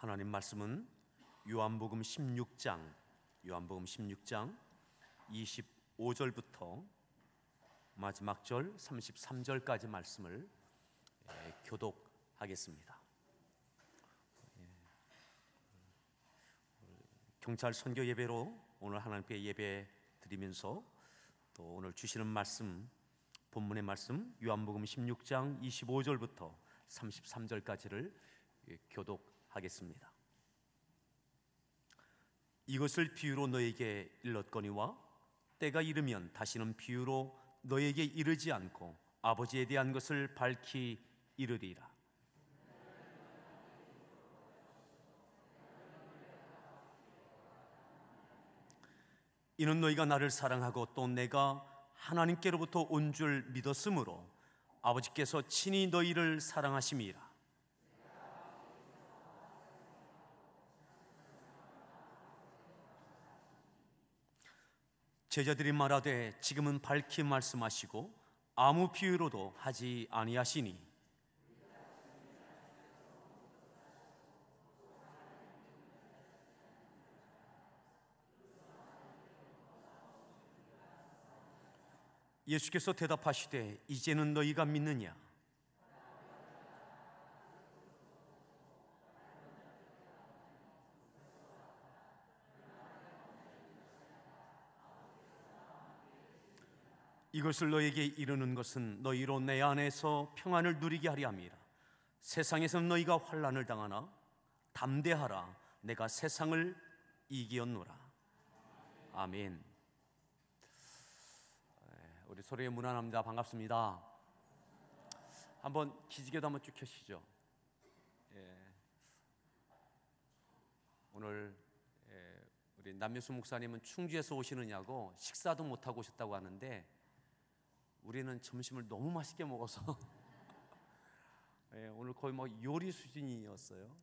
하나님 말씀은 요한복음 16장 25절부터 마지막 절 33절까지 말씀을 교독하겠습니다. 경찰 선교 예배로 오늘 하나님께 예배 드리면서 또 오늘 주시는 말씀, 본문의 말씀 요한복음 16장 25절부터 33절까지를 교독하겠습니다. 이것을 비유로 너에게 일렀거니와 때가 이르면 다시는 비유로 너에게 이르지 않고 아버지에 대한 것을 밝히 이르리라. 이는 너희가 나를 사랑하고 또 내가 하나님께로부터 온 줄 믿었으므로 아버지께서 친히 너희를 사랑하심이라. 제자들이 말하되 지금은 밝히 말씀하시고 아무 비유로도 하지 아니하시니 예수께서 대답하시되 이제는 너희가 믿느냐? 이것을 너에게 이르는 것은 너희로 내 안에서 평안을 누리게 하려 함이라. 세상에서는 너희가 환난을 당하나 담대하라, 내가 세상을 이기었노라. 아멘. 우리 소리에 문안합니다. 반갑습니다. 한번 기지개도 한번 쭉 켜시죠. 오늘 우리 남명수 목사님은 충주에서 오시느냐고 식사도 못하고 오셨다고 하는데 우리는 점심을 너무 맛있게 먹어서 오늘 거의 뭐 요리 수준이었어요.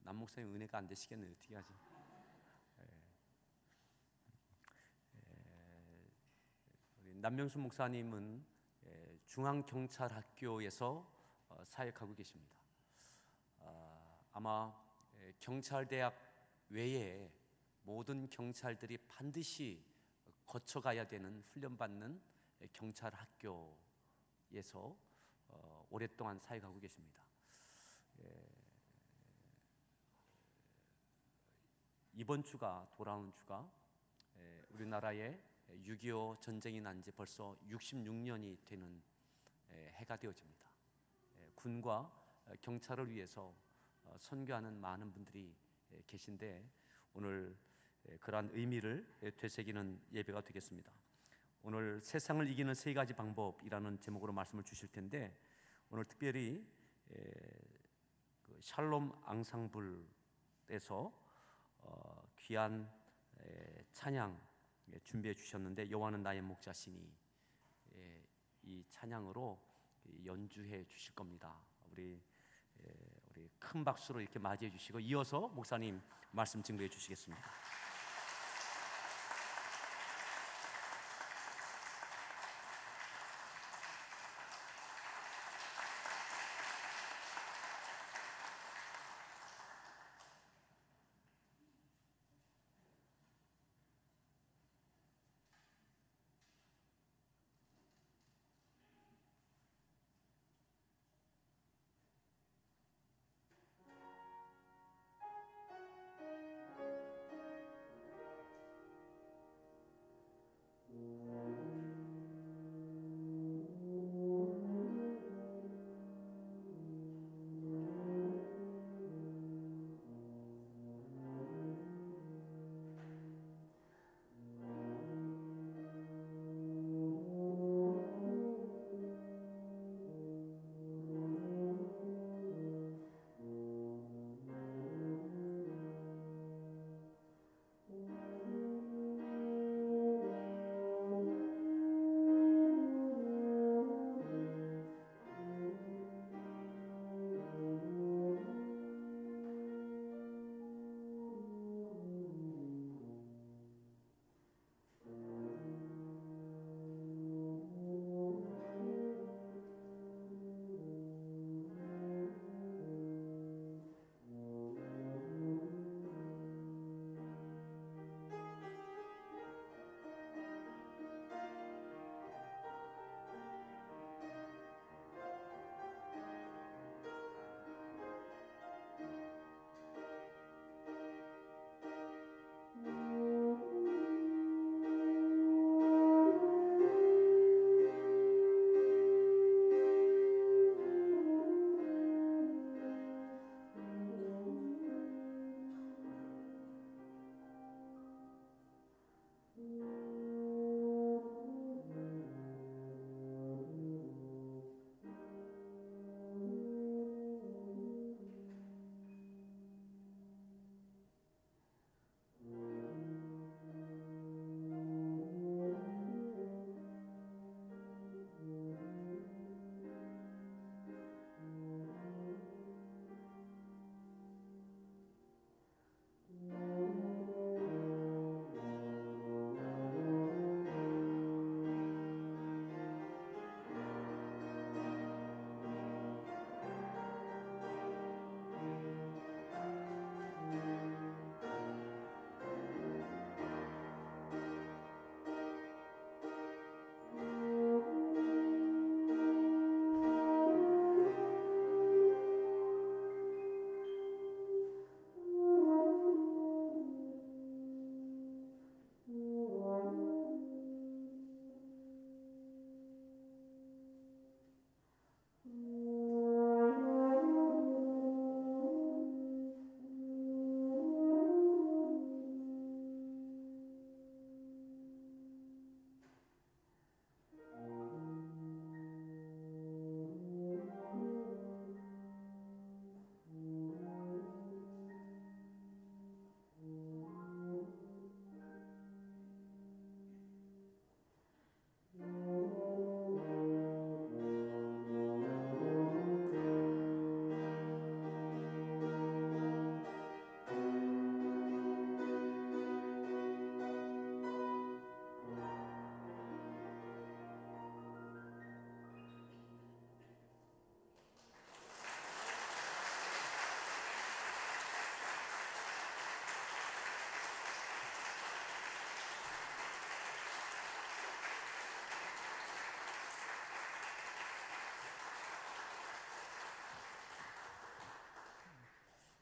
남 목사님 은혜가 안 되시겠네요. 어떻게 하지? 우리 남명수 목사님은 중앙경찰학교에서 사역하고 계십니다. 아마 경찰대학 외에 모든 경찰들이 반드시 거쳐가야 되는 훈련받는 경찰학교에서 오랫동안 사역하고 계십니다. 이번 주가 돌아오는 주가 우리나라에 6.25 전쟁이 난 지 벌써 66년이 되는 해가 되어집니다. 군과 경찰을 위해서 선교하는 많은 분들이 계신데 오늘 그러한 의미를 되새기는 예배가 되겠습니다. 오늘 세상을 이기는 세 가지 방법이라는 제목으로 말씀을 주실 텐데 오늘 특별히 샬롬 앙상블에서 귀한 찬양 준비해 주셨는데 여호와는 나의 목자시니 이 찬양으로 연주해 주실 겁니다. 우리 큰 박수로 이렇게 맞이해 주시고 이어서 목사님 말씀 증거해 주시겠습니다.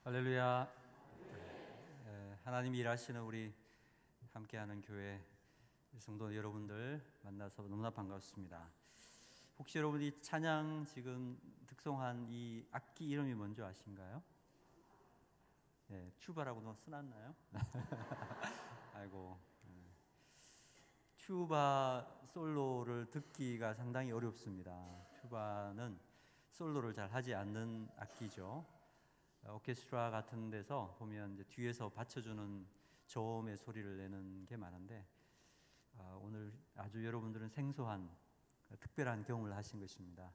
할렐루야. 하나님이 일하시는 우리 함께하는 교회 성도 여러분들 만나서 너무나 반갑습니다. 혹시 여러분이 찬양 지금 득송한 이 악기 이름이 뭔지 아신가요? 네, 튜바라고 너 써놨나요? 아이고, 튜바 솔로를 듣기가 상당히 어렵습니다. 튜바는 솔로를 잘 하지 않는 악기죠. 오케스트라 같은 데서 보면 이제 뒤에서 받쳐주는 저음의 소리를 내는 게 많은데 오늘 아주 여러분들은 생소한 특별한 경험을 하신 것입니다.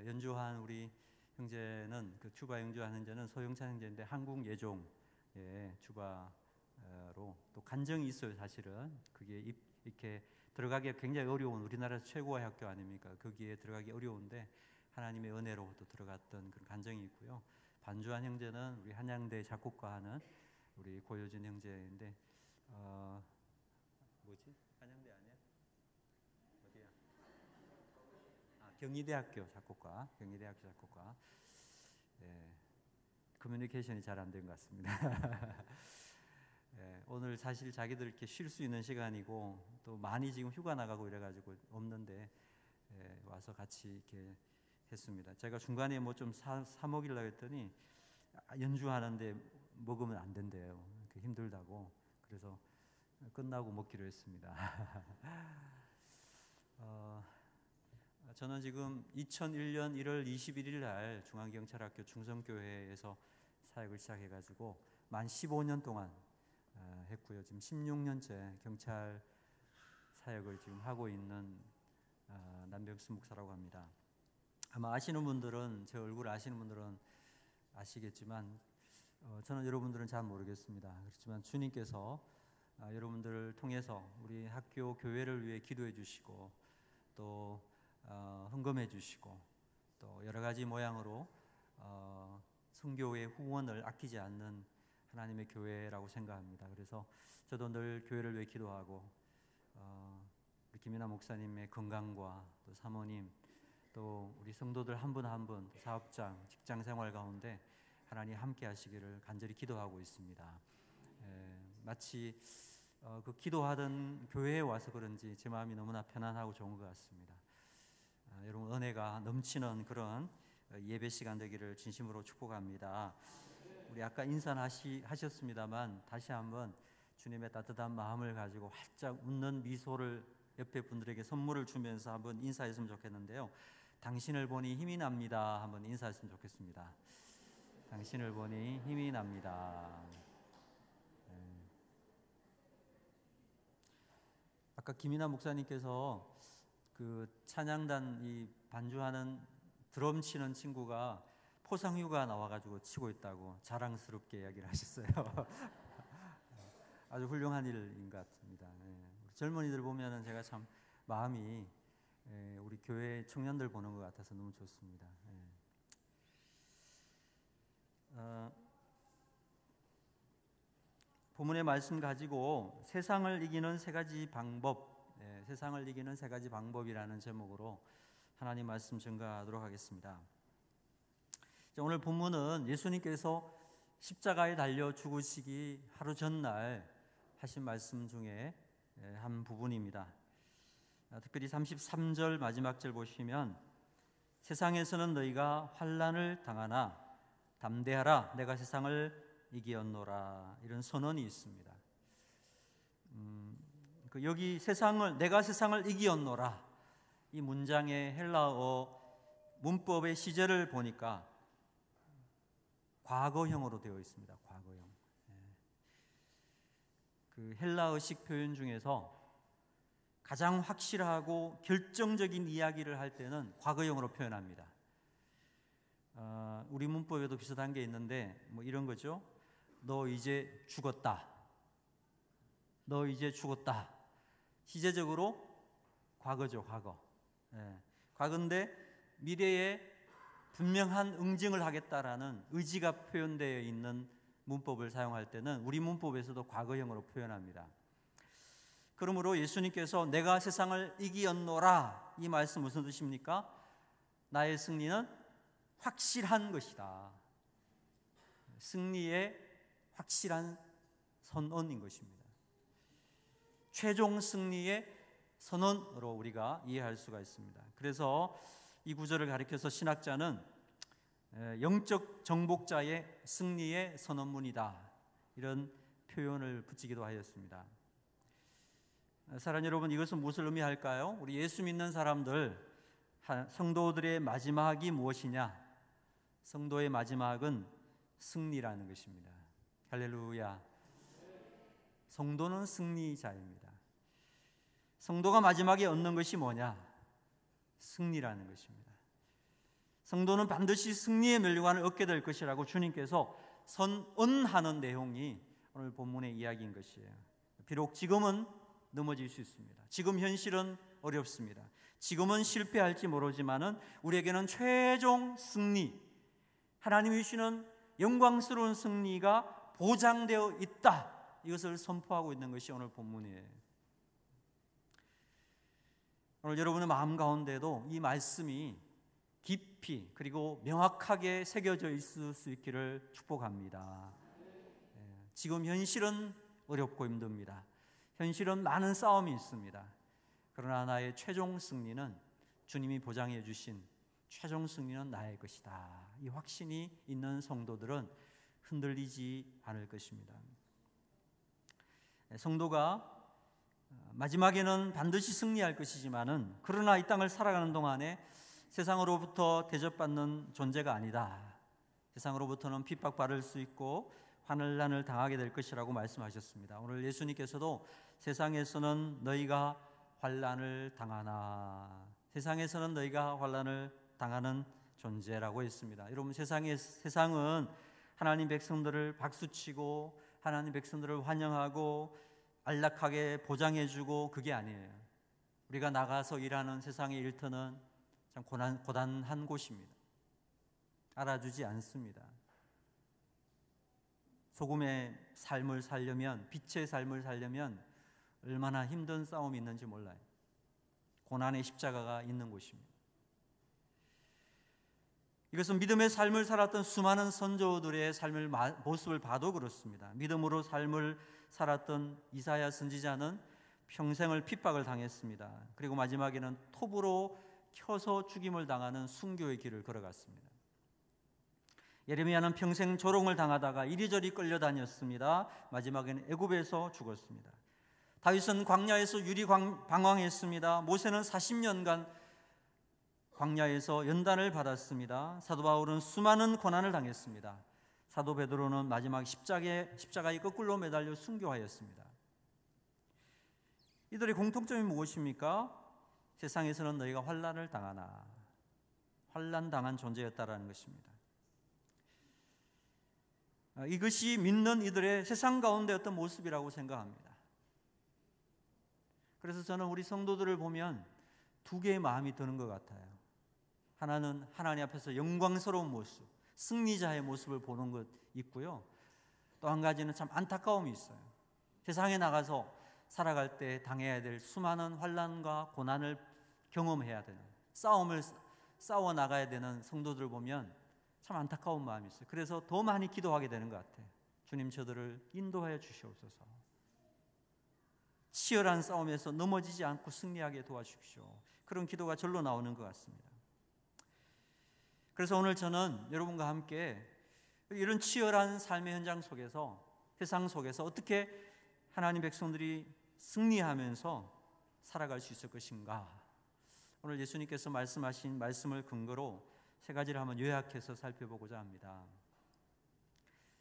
연주한 우리 형제는 그 튜바 연주한 형제는 소영찬 형제인데 한국 예종의 튜바로 또 간정이 있어요. 사실은 그게 이렇게 들어가기 굉장히 어려운 우리나라 최고의 학교 아닙니까? 거기에 들어가기 어려운데 하나님의 은혜로 또 들어갔던 그런 간정이 있고요. 반주한 형제는 우리 한양대 작곡가하는 우리 고효진 형제인데 뭐지? 한양대 아니야? 어디야? 경희대학교 작곡가. 경희대학교 작곡가. 네, 커뮤니케이션이 잘 안 된 것 같습니다. 네, 오늘 사실 자기들 이렇게 쉴 수 있는 시간이고 또 많이 지금 휴가 나가고 이래가지고 없는데 와서 같이 이렇게 했습니다. 제가 중간에 뭐 좀 사 먹이려고 했더니 연주하는데 먹으면 안 된대요. 힘들다고. 그래서 끝나고 먹기로 했습니다. 저는 지금 2001년 1월 21일 날 중앙경찰학교 충성교회에서 사역을 시작해가지고 만 15년 동안 했고요. 지금 16년째 경찰 사역을 지금 하고 있는 남병수 목사라고 합니다. 아마 아시는 분들은 제 얼굴 아시는 분들은 아시겠지만 저는 여러분들은 잘 모르겠습니다. 그렇지만 주님께서 여러분들을 통해서 우리 학교 교회를 위해 기도해 주시고 또 헌금해 주시고 또 여러 가지 모양으로 선교의 후원을 아끼지 않는 하나님의 교회라고 생각합니다. 그래서 저도 늘 교회를 위해 기도하고 우리 김이나 목사님의 건강과 또 사모님 또 우리 성도들 한 분 한 분 사업장, 직장 생활 가운데 하나님 함께 하시기를 간절히 기도하고 있습니다. 마치 그 기도하던 교회에 와서 그런지 제 마음이 너무나 편안하고 좋은 것 같습니다. 여러분 은혜가 넘치는 그런 예배 시간 되기를 진심으로 축복합니다. 우리 아까 인사하셨습니다만 다시 한번 주님의 따뜻한 마음을 가지고 활짝 웃는 미소를 옆에 분들에게 선물을 주면서 한번 인사했으면 좋겠는데요. 당신을 보니 힘이 납니다. 한번 인사했으면 좋겠습니다. 당신을 보니 힘이 납니다. 아까 김이나 목사님께서 그 찬양단 이 반주하는 드럼 치는 친구가 포상휴가 나와가지고 치고 있다고 자랑스럽게 이야기를 하셨어요. 아주 훌륭한 일인 것 같습니다. 젊은이들 보면은 제가 참 마음이 우리 교회 청년들 보는 것 같아서 너무 좋습니다. 본문의 말씀 가지고 세상을 이기는 세 가지 방법, 세상을 이기는 세 가지 방법이라는 제목으로 하나님 말씀 증거하도록 하겠습니다. 오늘 본문은 예수님께서 십자가에 달려 죽으시기 하루 전날 하신 말씀 중에 한 부분입니다. 특별히 33절 마지막 절 보시면 세상에서는 너희가 환난을 당하나 담대하라 내가 세상을 이기었노라 이런 선언이 있습니다. 여기 내가 세상을 이기었노라 이 문장의 헬라어 문법의 시제를 보니까 과거형으로 되어 있습니다. 과거형. 그 헬라어식 표현 중에서 가장 확실하고 결정적인 이야기를 할 때는 과거형으로 표현합니다. 우리 문법에도 비슷한 게 있는데 뭐 이런 거죠. 너 이제 죽었다. 너 이제 죽었다. 시제적으로 과거죠. 과거. 과거인데 미래에 분명한 응징을 하겠다라는 의지가 표현되어 있는 문법을 사용할 때는 우리 문법에서도 과거형으로 표현합니다. 그러므로 예수님께서 내가 세상을 이기었노라 이 말씀 무슨 뜻입니까? 나의 승리는 확실한 것이다. 승리의 확실한 선언인 것입니다. 최종 승리의 선언으로 우리가 이해할 수가 있습니다. 그래서 이 구절을 가리켜서 신학자는 영적 정복자의 승리의 선언문이다, 이런 표현을 붙이기도 하였습니다. 사랑하는 여러분, 이것은 무엇을 의미할까요? 우리 예수 믿는 사람들, 성도들의 마지막이 무엇이냐? 성도의 마지막은 승리라는 것입니다. 할렐루야. 성도는 승리자입니다. 성도가 마지막에 얻는 것이 뭐냐? 승리라는 것입니다. 성도는 반드시 승리의 멸류관을 얻게 될 것이라고 주님께서 선언하는 내용이 오늘 본문의 이야기인 것이에요. 비록 지금은 넘어질 수 있습니다. 지금 현실은 어렵습니다. 지금은 실패할지 모르지만은 우리에게는 최종 승리, 하나님이 주시는 영광스러운 승리가 보장되어 있다, 이것을 선포하고 있는 것이 오늘 본문이에요. 오늘 여러분의 마음 가운데도 이 말씀이 깊이 그리고 명확하게 새겨져 있을 수 있기를 축복합니다. 지금 현실은 어렵고 힘듭니다. 현실은 많은 싸움이 있습니다. 그러나 나의 최종 승리는 주님이 보장해 주신 최종 승리는 나의 것이다, 이 확신이 있는 성도들은 흔들리지 않을 것입니다. 성도가 마지막에는 반드시 승리할 것이지만은, 그러나 이 땅을 살아가는 동안에 세상으로부터 대접받는 존재가 아니다. 세상으로부터는 핍박받을 수 있고 환난을 당하게 될 것이라고 말씀하셨습니다. 오늘 예수님께서도 세상에서는 너희가 환난을 당하나, 세상에서는 너희가 환난을 당하는 존재라고 했습니다. 여러분, 세상은 하나님 백성들을 박수치고 하나님 백성들을 환영하고 안락하게 보장해주고, 그게 아니에요. 우리가 나가서 일하는 세상의 일터는 참 고단한 곳입니다. 알아주지 않습니다. 소금의 삶을 살려면, 빛의 삶을 살려면 얼마나 힘든 싸움이 있는지 몰라요. 고난의 십자가가 있는 곳입니다. 이것은 믿음의 삶을 살았던 수많은 선조들의 삶을 모습을 봐도 그렇습니다. 믿음으로 삶을 살았던 이사야 선지자는 평생을 핍박을 당했습니다. 그리고 마지막에는 톱으로 켜서 죽임을 당하는 순교의 길을 걸어갔습니다. 예레미야는 평생 조롱을 당하다가 이리저리 끌려다녔습니다. 마지막에는 애굽에서 죽었습니다. 다윗은 광야에서 유리방황했습니다. 모세는 40년간 광야에서 연단을 받았습니다. 사도 바울은 수많은 고난을 당했습니다. 사도 베드로는 마지막 십자가에 거꾸로 매달려 순교하였습니다. 이들의 공통점이 무엇입니까? 세상에서는 너희가 환난을 당하나, 환난당한 존재였다라는 것입니다. 이것이 믿는 이들의 세상 가운데 어떤 모습이라고 생각합니다. 그래서 저는 우리 성도들을 보면 두 개의 마음이 드는 것 같아요. 하나는 하나님 앞에서 영광스러운 모습, 승리자의 모습을 보는 것 있고요. 또 한 가지는 참 안타까움이 있어요. 세상에 나가서 살아갈 때 당해야 될 수많은 환난과 고난을 경험해야 되는, 싸움을 싸워 나가야 되는 성도들을 보면 참 안타까운 마음이 있어요. 그래서 더 많이 기도하게 되는 것 같아요. 주님, 저들을 인도하여 주시옵소서. 치열한 싸움에서 넘어지지 않고 승리하게 도와주십시오. 그런 기도가 절로 나오는 것 같습니다. 그래서 오늘 저는 여러분과 함께 이런 치열한 삶의 현장 속에서, 세상 속에서 어떻게 하나님 백성들이 승리하면서 살아갈 수 있을 것인가, 오늘 예수님께서 말씀하신 말씀을 근거로 세 가지를 한번 요약해서 살펴보고자 합니다.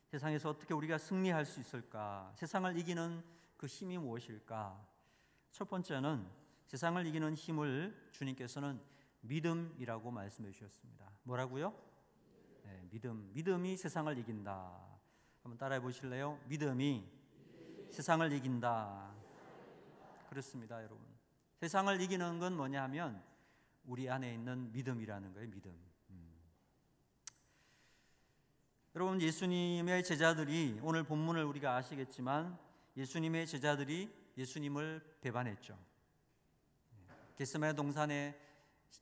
세상에서 어떻게 우리가 승리할 수 있을까? 세상을 이기는 그 힘이 무엇일까? 첫 번째는 세상을 이기는 힘을 주님께서는 믿음이라고 말씀해 주셨습니다. 뭐라고요? 네, 믿음이 세상을 이긴다. 한번 따라해 보실래요? 믿음이 세상을 이긴다. 그렇습니다, 여러분. 세상을 이기는 건 뭐냐 하면 우리 안에 있는 믿음이라는 거예요. 믿음. 여러분, 예수님의 제자들이, 오늘 본문을 우리가 아시겠지만 예수님의 제자들이 예수님을 배반했죠. 겟세마네 동산에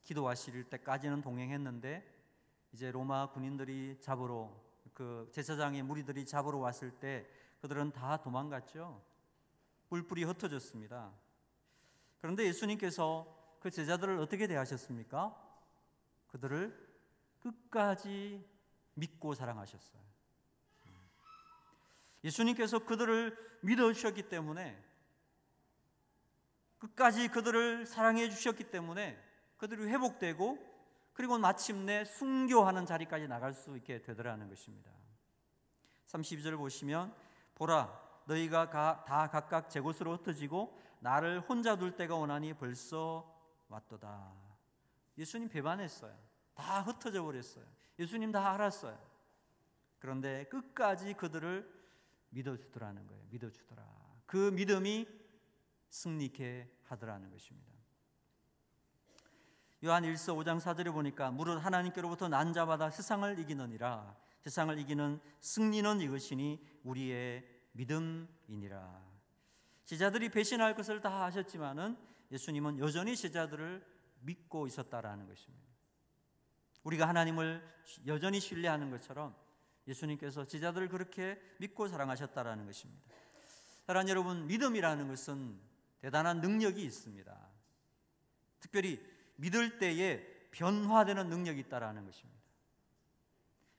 기도하실 때까지는 동행했는데 이제 로마 군인들이 잡으러 그 제사장의 무리들이 잡으러 왔을 때 그들은 다 도망갔죠. 뿔뿔이 흩어졌습니다. 그런데 예수님께서 그 제자들을 어떻게 대하셨습니까? 그들을 끝까지 믿고 사랑하셨어요. 예수님께서 그들을 믿어주셨기 때문에, 끝까지 그들을 사랑해 주셨기 때문에 그들이 회복되고, 그리고 마침내 순교하는 자리까지 나갈 수 있게 되더라는 것입니다. 32절 보시면, 보라, 너희가 다 각각 제 곳으로 흩어지고 나를 혼자 둘 때가 오나니 벌써 왔도다. 예수님 배반했어요. 다 흩어져 버렸어요. 예수님 다 알았어요. 그런데 끝까지 그들을 믿어주더라는 거예요. 믿어주더라. 그 믿음이 승리케 하더라는 것입니다. 요한 1서 5장 4절에 보니까 무릇 하나님께로부터 난 자마다 세상을 이기느니라. 세상을 이기는 승리는 이것이니 우리의 믿음이니라. 제자들이 배신할 것을 다 아셨지만은 예수님은 여전히 제자들을 믿고 있었다라는 것입니다. 우리가 하나님을 여전히 신뢰하는 것처럼 예수님께서 제자들을 그렇게 믿고 사랑하셨다라는 것입니다. 사랑하는 여러분, 믿음이라는 것은 대단한 능력이 있습니다. 특별히 믿을 때에 변화되는 능력이 있다라는 것입니다.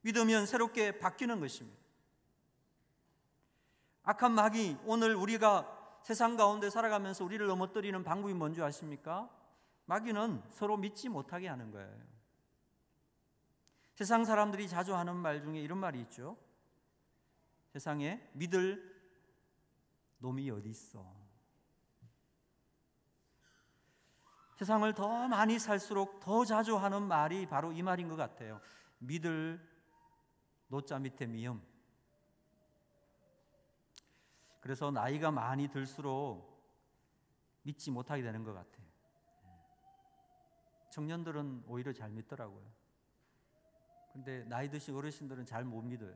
믿으면 새롭게 바뀌는 것입니다. 악한 마귀, 오늘 우리가 세상 가운데 살아가면서 우리를 넘어뜨리는 방법이 뭔지 아십니까? 마귀는 서로 믿지 못하게 하는 거예요. 세상 사람들이 자주 하는 말 중에 이런 말이 있죠. 세상에 믿을 놈이 어디 있어? 세상을 더 많이 살수록 더 자주 하는 말이 바로 이 말인 것 같아요. 믿을 노자 밑에 미음. 그래서 나이가 많이 들수록 믿지 못하게 되는 것 같아요. 청년들은 오히려 잘 믿더라고요. 근데 나이 드신 어르신들은 잘 못 믿어요.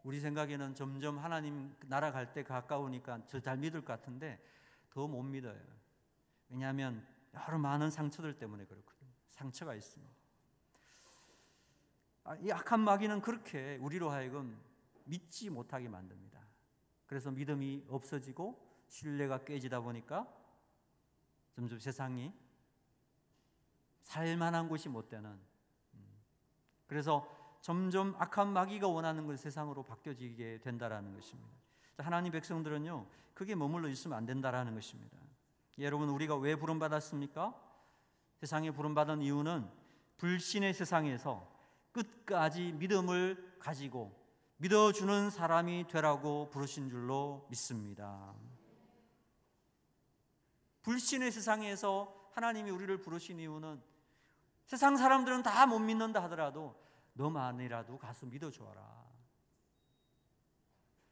우리 생각에는 점점 하나님 나라 갈 때 가까우니까 저 잘 믿을 것 같은데 더 못 믿어요. 왜냐하면 여러 많은 상처들 때문에 그렇거든요. 상처가 있습니다. 이 악한 마귀는 그렇게 우리로 하여금 믿지 못하게 만듭니다. 그래서 믿음이 없어지고 신뢰가 깨지다 보니까 점점 세상이 살만한 곳이 못 되는, 그래서 점점 악한 마귀가 원하는 것 세상으로 바뀌어지게 된다라는 것입니다. 하나님 백성들은요, 그게 머물러 있으면 안 된다라는 것입니다. 여러분, 우리가 왜 부름받았습니까? 세상에 부름받은 이유는 불신의 세상에서 끝까지 믿음을 가지고 믿어주는 사람이 되라고 부르신 줄로 믿습니다. 불신의 세상에서 하나님이 우리를 부르신 이유는 세상 사람들은 다 못 믿는다 하더라도 너만이라도 가서 믿어주어라.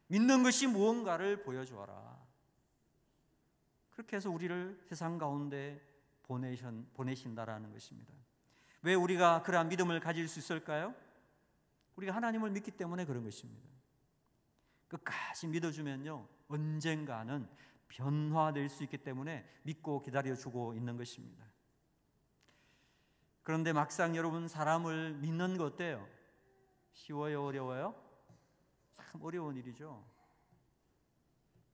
믿는 것이 무언가를 보여주어라. 그렇게 해서 우리를 세상 가운데 보내신다라는 것입니다. 왜 우리가 그러한 믿음을 가질 수 있을까요? 우리가 하나님을 믿기 때문에 그런 것입니다. 끝까지 믿어주면요, 언젠가는 변화될 수 있기 때문에 믿고 기다려주고 있는 것입니다. 그런데 막상 여러분, 사람을 믿는 거 어때요? 쉬워요? 어려워요? 참 어려운 일이죠.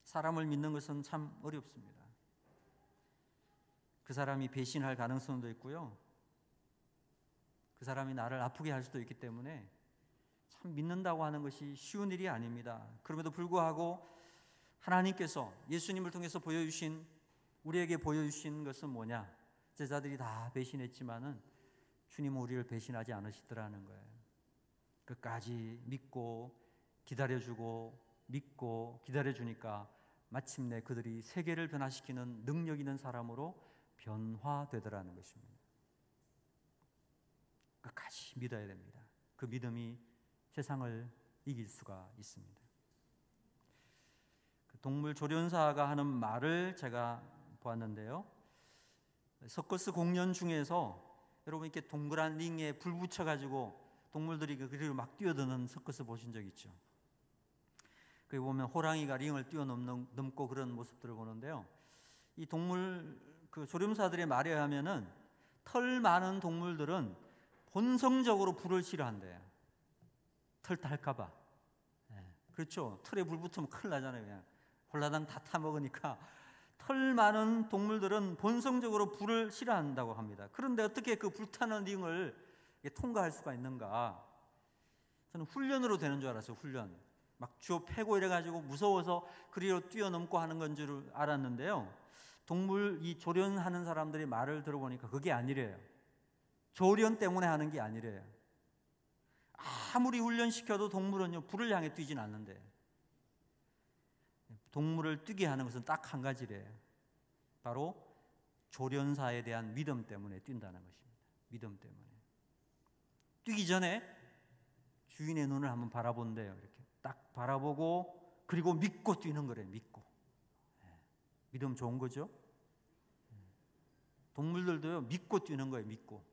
사람을 믿는 것은 참 어렵습니다. 그 사람이 배신할 가능성도 있고요, 그 사람이 나를 아프게 할 수도 있기 때문에 참 믿는다고 하는 것이 쉬운 일이 아닙니다. 그럼에도 불구하고 하나님께서 예수님을 통해서 우리에게 보여주신 것은 뭐냐? 제자들이 다 배신했지만은 주님은 우리를 배신하지 않으시더라는 거예요. 끝까지 믿고 기다려주고 믿고 기다려주니까 마침내 그들이 세계를 변화시키는 능력 있는 사람으로 변화되더라는 것입니다. 끝까지 믿어야 됩니다. 그 믿음이 세상을 이길 수가 있습니다. 동물 조련사가 하는 말을 제가 보았는데요, 서커스 공연 중에서 여러분 이렇게 동그란 링에 불 붙여가지고 동물들이 그리로 막 뛰어드는 서커스 보신 적 있죠? 거기 보면 호랑이가 링을 뛰어넘고 그런 모습들을 보는데요, 이 동물 그 조련사들의 말에 의하면은 털 많은 동물들은 본성적으로 불을 싫어한대요. 털 탈까봐. 그렇죠. 털에 불 붙으면 큰일 나잖아요. 그냥 홀라당 다 타먹으니까. 털 많은 동물들은 본성적으로 불을 싫어한다고 합니다. 그런데 어떻게 그 불타는 링을 통과할 수가 있는가? 저는 훈련으로 되는 줄 알았어요. 훈련. 막 주워 패고 이래가지고 무서워서 그리로 뛰어넘고 하는 건 줄 알았는데요. 동물 이 조련하는 사람들이 말을 들어보니까 그게 아니래요. 조련 때문에 하는 게 아니래요. 아무리 훈련시켜도 동물은요, 불을 향해 뛰진 않는데, 동물을 뛰게 하는 것은 딱 한 가지래요. 바로 조련사에 대한 믿음 때문에 뛴다는 것입니다. 믿음 때문에. 뛰기 전에 주인의 눈을 한번 바라본대요. 이렇게 딱 바라보고, 그리고 믿고 뛰는 거래요. 믿고. 믿음 좋은 거죠? 동물들도요, 믿고 뛰는 거예요. 믿고.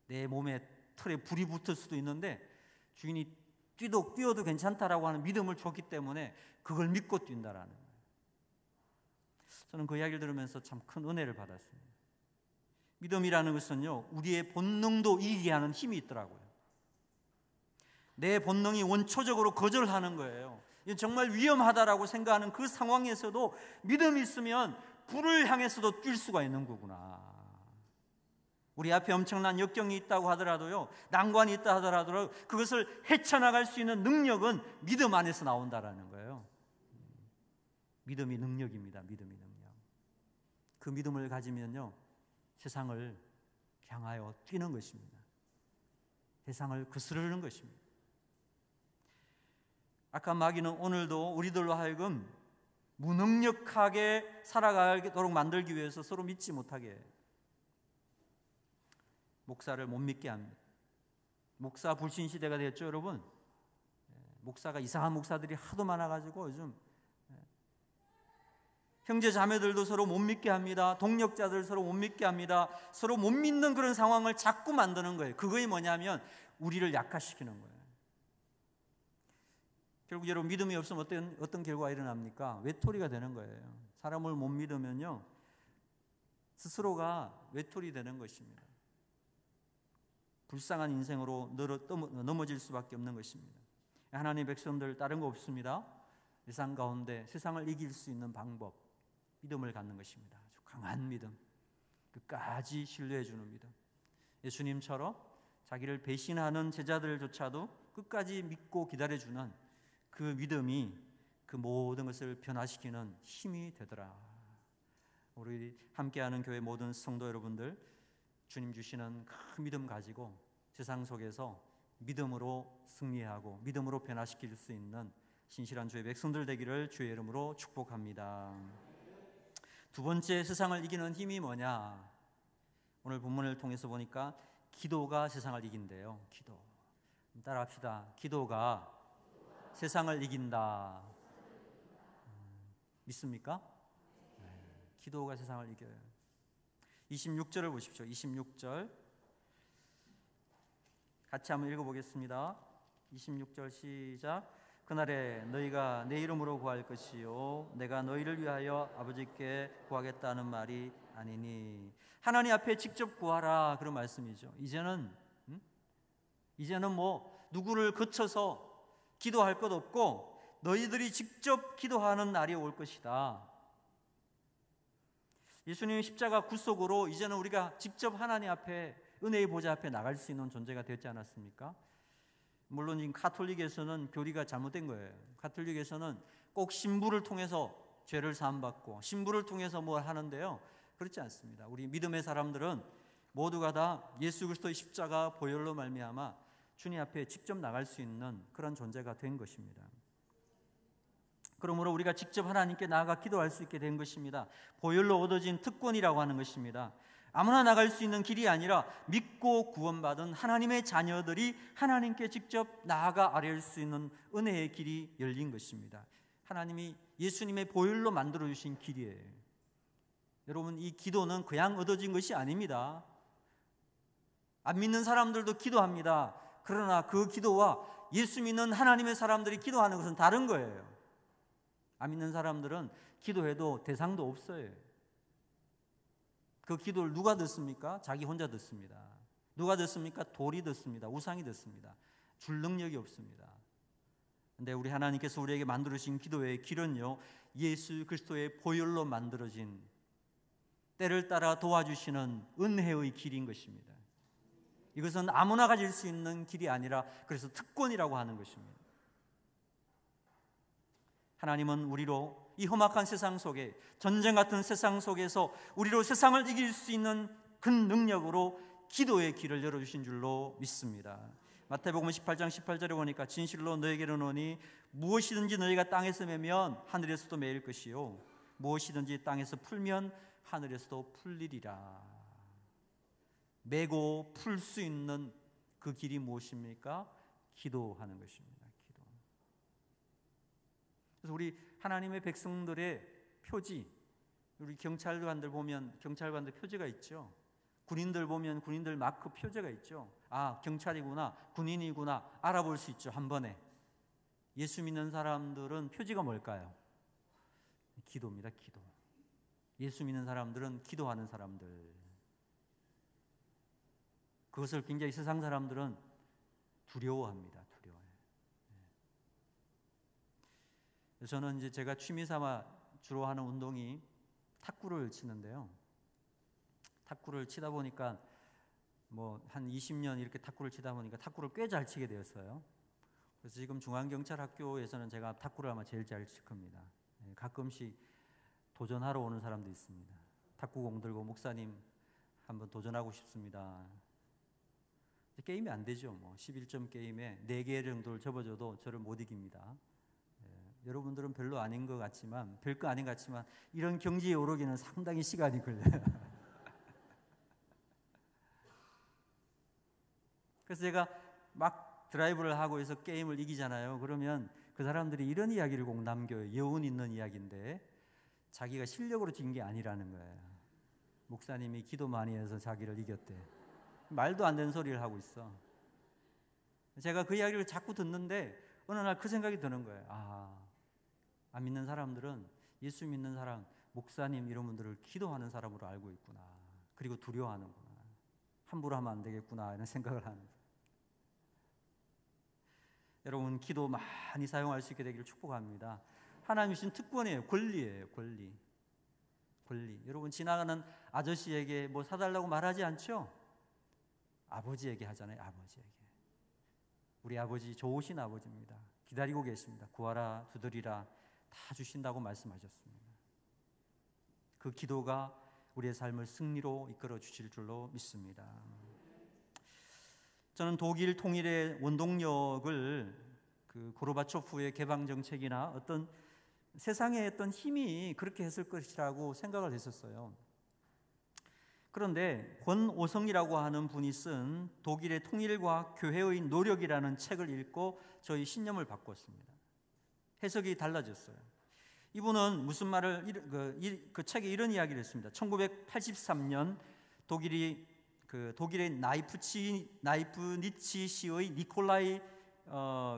내 몸에 털에 불이 붙을 수도 있는데 주인이 뛰어도 괜찮다라고 하는 믿음을 줬기 때문에 그걸 믿고 뛴다라는 거예요. 저는 그 이야기를 들으면서 참 큰 은혜를 받았습니다. 믿음이라는 것은요, 우리의 본능도 이기게 하는 힘이 있더라고요. 내 본능이 원초적으로 거절하는 거예요. 정말 위험하다라고 생각하는 그 상황에서도 믿음이 있으면 불을 향해서도 뛸 수가 있는 거구나. 우리 앞에 엄청난 역경이 있다고 하더라도요, 난관이 있다 하더라도 그것을 헤쳐나갈 수 있는 능력은 믿음 안에서 나온다라는 거예요. 믿음이 능력입니다. 믿음이 능력. 그 믿음을 가지면요, 세상을 향하여 뛰는 것입니다. 세상을 거스르는 것입니다. 아까 마귀는 오늘도 우리들로 하여금 무능력하게 살아가도록 만들기 위해서 서로 믿지 못하게 해요. 목사를 못 믿게 합니다. 목사 불신 시대가 됐죠, 여러분. 목사가 이상한 목사들이 하도 많아가지고 요즘 형제 자매들도 서로 못 믿게 합니다. 동력자들 서로 못 믿게 합니다. 서로 못 믿는 그런 상황을 자꾸 만드는 거예요. 그거이 뭐냐면 우리를 약화시키는 거예요. 결국 여러분, 믿음이 없으면 어떤 결과가 일어납니까? 외톨이가 되는 거예요. 사람을 못 믿으면요, 스스로가 외톨이 되는 것입니다. 불쌍한 인생으로 넘어질 수밖에 없는 것입니다. 하나님의 백성들, 다른 거 없습니다. 세상 가운데 세상을 이길 수 있는 방법, 믿음을 갖는 것입니다. 아주 강한 믿음, 끝까지 신뢰해 주는 믿음. 예수님처럼 자기를 배신하는 제자들조차도 끝까지 믿고 기다려주는 그 믿음이 그 모든 것을 변화시키는 힘이 되더라. 우리 함께하는 교회 모든 성도 여러분들, 주님 주시는 큰 믿음 가지고 세상 속에서 믿음으로 승리하고 믿음으로 변화시킬 수 있는 신실한 주의 백성들 되기를 주의 이름으로 축복합니다. 두 번째, 세상을 이기는 힘이 뭐냐? 오늘 본문을 통해서 보니까 기도가 세상을 이긴대요. 기도. 따라합시다. 기도가 세상을 이긴다. 믿습니까? 기도가 세상을 이겨요. 26절을 보십시오. 26절 같이 한번 읽어보겠습니다. 26절 시작. 그날에 너희가 내 이름으로 구할 것이요 내가 너희를 위하여 아버지께 구하겠다는 말이 아니니. 하나님 앞에 직접 구하라, 그런 말씀이죠. 이제는 뭐 누구를 거쳐서 기도할 것 없고 너희들이 직접 기도하는 날이 올 것이다. 예수님의 십자가 구속으로 이제는 우리가 직접 하나님 앞에, 은혜의 보좌 앞에 나갈 수 있는 존재가 되지 않았습니까? 물론 지금 가톨릭에서는 교리가 잘못된 거예요. 가톨릭에서는 꼭 신부를 통해서 죄를 사함받고 신부를 통해서 뭘 하는데요, 그렇지 않습니다. 우리 믿음의 사람들은 모두가 다 예수 그리스도의 십자가 보혈로 말미암아 주님 앞에 직접 나갈 수 있는 그런 존재가 된 것입니다. 그러므로 우리가 직접 하나님께 나아가 기도할 수 있게 된 것입니다. 보혈로 얻어진 특권이라고 하는 것입니다. 아무나 나갈 수 있는 길이 아니라 믿고 구원받은 하나님의 자녀들이 하나님께 직접 나아가 아뢰할 수 있는 은혜의 길이 열린 것입니다. 하나님이 예수님의 보혈로 만들어주신 길이에요. 여러분, 이 기도는 그냥 얻어진 것이 아닙니다. 안 믿는 사람들도 기도합니다. 그러나 그 기도와 예수 믿는 하나님의 사람들이 기도하는 것은 다른 거예요. 안 믿는 사람들은 기도해도 대상도 없어요. 그 기도를 누가 듣습니까? 자기 혼자 듣습니다. 누가 듣습니까? 돌이 듣습니다. 우상이 듣습니다. 줄 능력이 없습니다. 근데 우리 하나님께서 우리에게 만들어주신 기도의 길은요, 예수 그리스도의 보혈로 만들어진 때를 따라 도와주시는 은혜의 길인 것입니다. 이것은 아무나 가질 수 있는 길이 아니라 그래서 특권이라고 하는 것입니다. 하나님은 우리로 이 험악한 세상 속에, 전쟁 같은 세상 속에서 우리로 세상을 이길 수 있는 그 능력으로 기도의 길을 열어주신 줄로 믿습니다. 마태복음 18장 18절에 보니까 진실로 너에게 이르노니 무엇이든지 너희가 땅에서 매면 하늘에서도 매일 것이요 무엇이든지 땅에서 풀면 하늘에서도 풀리리라. 매고 풀 수 있는 그 길이 무엇입니까? 기도하는 것입니다. 기도. 그래서 우리 하나님의 백성들의 표지, 우리 경찰관들 보면 경찰관들 표지가 있죠. 군인들 보면 군인들 마크 표지가 있죠. 아, 경찰이구나, 군인이구나 알아볼 수 있죠, 한 번에. 예수 믿는 사람들은 표지가 뭘까요? 기도입니다. 기도. 예수 믿는 사람들은 기도하는 사람들. 그것을 굉장히 세상 사람들은 두려워합니다. 두려워해요. 저는 이제 제가 취미 삼아 주로 하는 운동이 탁구를 치는데요. 탁구를 치다 보니까 뭐 한 20년 이렇게 탁구를 치다 보니까 탁구를 꽤 잘 치게 되었어요. 그래서 지금 중앙경찰학교에서는 제가 탁구를 아마 제일 잘 칠 겁니다. 가끔씩 도전하러 오는 사람도 있습니다. 탁구공 들고 목사님 한번 도전하고 싶습니다. 게임이 안 되죠. 뭐 11점 게임에 4개 정도를 접어줘도 저를 못 이깁니다. 여러분들은 별로 아닌 것 같지만, 별거 아닌 것 같지만 이런 경지에 오르기는 상당히 시간이 걸려요. 그래서 제가 막 드라이브를 하고 해서 게임을 이기잖아요. 그러면 그 사람들이 이런 이야기를 꼭 남겨요. 여운 있는 이야기인데 자기가 실력으로 진 게 아니라는 거예요. 목사님이 기도 많이 해서 자기를 이겼대. 말도 안 되는 소리를 하고 있어. 제가 그 이야기를 자꾸 듣는데 어느 날 그 생각이 드는 거예요. 아, 안 믿는 사람들은 예수 믿는 사람, 목사님 이런 분들을 기도하는 사람으로 알고 있구나. 그리고 두려워하는구나. 함부로 하면 안 되겠구나 이런 생각을 하는 거예요. 여러분, 기도 많이 사용할 수 있게 되기를 축복합니다. 하나님 주신 특권이에요. 권리예요. 권리. 여러분, 지나가는 아저씨에게 뭐 사달라고 말하지 않죠? 아버지에게 하잖아요. 아버지에게. 우리 아버지 좋으신 아버지입니다. 기다리고 계십니다. 구하라 두드리라 다 주신다고 말씀하셨습니다. 그 기도가 우리의 삶을 승리로 이끌어 주실 줄로 믿습니다. 저는 독일 통일의 원동력을 그 고르바초프의 개방 정책이나 어떤 세상의 어떤 힘이 그렇게 했을 것이라고 생각을 했었어요. 그런데 권오성이라고 하는 분이 쓴 독일의 통일과 교회의 노력이라는 책을 읽고 저희 신념을 바꿨습니다. 해석이 달라졌어요. 이분은 무슨 말을 그 책에 이런 이야기를 했습니다. 1983년 독일의 나이프니치시의 니콜라이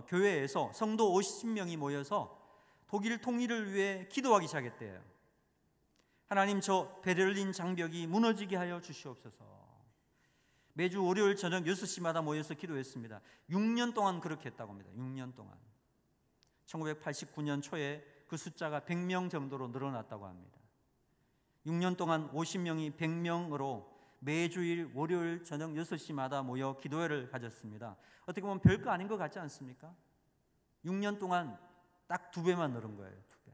교회에서 성도 50명이 모여서 독일 통일을 위해 기도하기 시작했대요. 하나님, 저 베를린 장벽이 무너지게 하여 주시옵소서. 매주 월요일 저녁 6시마다 모여서 기도했습니다. 6년 동안 그렇게 했다고 합니다. 6년 동안. 1989년 초에 그 숫자가 100명 정도로 늘어났다고 합니다. 6년 동안 50명이 100명으로 매주일 월요일 저녁 6시마다 모여 기도회를 가졌습니다. 어떻게 보면 별거 아닌 것 같지 않습니까? 6년 동안 딱 2배만 늘은 거예요. 2배.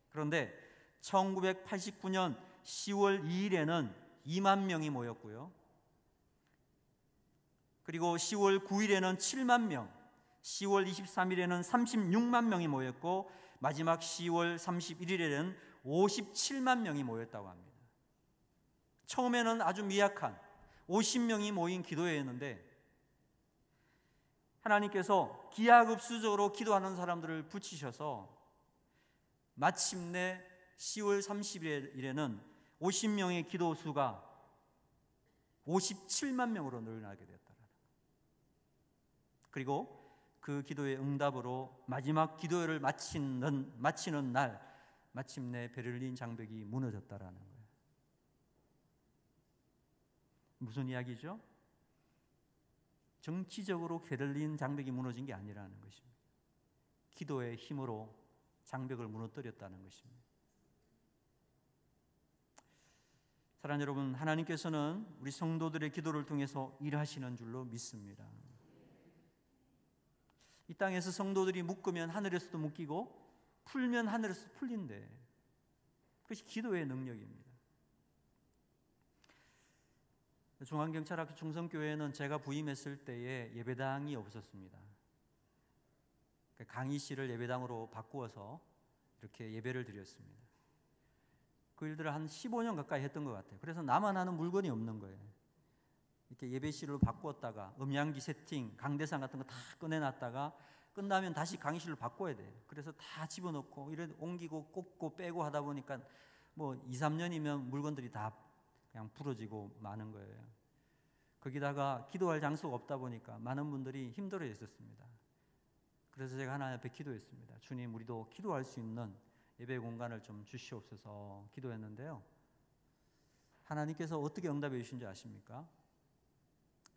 그런데 1989년 10월 2일에는 2만 명이 모였고요. 그리고 10월 9일에는 7만 명, 10월 23일에는 36만 명이 모였고 마지막 10월 31일에는 57만 명이 모였다고 합니다. 처음에는 아주 미약한 50명이 모인 기도회였는데 하나님께서 기하급수적으로 기도하는 사람들을 붙이셔서 마침내 10월 30일에는 50명의 기도 수가 57만 명으로 늘어나게 되었다는 거예요. 그리고 그 기도의 응답으로 마지막 기도회를 마치는 날 마침내 베를린 장벽이 무너졌다라는 거예요. 무슨 이야기죠? 정치적으로 베를린 장벽이 무너진 게 아니라는 것입니다. 기도의 힘으로 장벽을 무너뜨렸다는 것입니다. 사랑하는 여러분, 하나님께서는 우리 성도들의 기도를 통해서 일하시는 줄로 믿습니다. 이 땅에서 성도들이 묶으면 하늘에서도 묶이고 풀면 하늘에서도 풀린대. 그것이 기도의 능력입니다. 중앙경찰학교 충성교회는 제가 부임했을 때에 예배당이 없었습니다. 강의실을 예배당으로 바꾸어서 이렇게 예배를 드렸습니다. 그 일들을 한 15년 가까이 했던 것 같아요. 그래서 나만 아는 물건이 없는 거예요. 이렇게 예배실로 바꾸었다가 음향기 세팅, 강대상 같은 거 다 꺼내놨다가 끝나면 다시 강의실로 바꿔야 돼요. 그래서 다 집어넣고 이래 옮기고 꽂고 빼고 하다 보니까 뭐 2, 3년이면 물건들이 다 그냥 부러지고 마는 거예요. 거기다가 기도할 장소가 없다 보니까 많은 분들이 힘들어 했었습니다. 그래서 제가 하나님 앞에 기도했습니다. 주님, 우리도 기도할 수 있는 예배 공간을 좀 주시옵소서 기도했는데요. 하나님께서 어떻게 응답해 주신 줄 아십니까?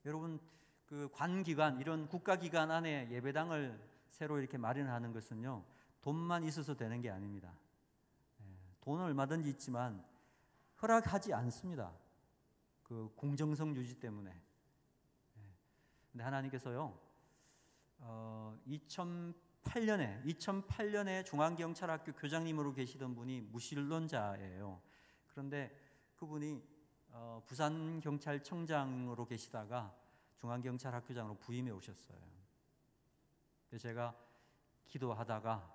여러분, 그 관기관, 이런 국가기관 안에 예배당을 새로 이렇게 마련하는 것은요, 돈만 있어서 되는 게 아닙니다. 돈은 얼마든지 있지만 허락하지 않습니다. 그 공정성 유지 때문에. 근데 하나님께서요, 2008년에 중앙경찰학교 교장님으로 계시던 분이 무신론자예요. 그런데 그분이 부산경찰청장으로 계시다가 중앙경찰학교장으로 부임해 오셨어요. 그래서 제가 기도하다가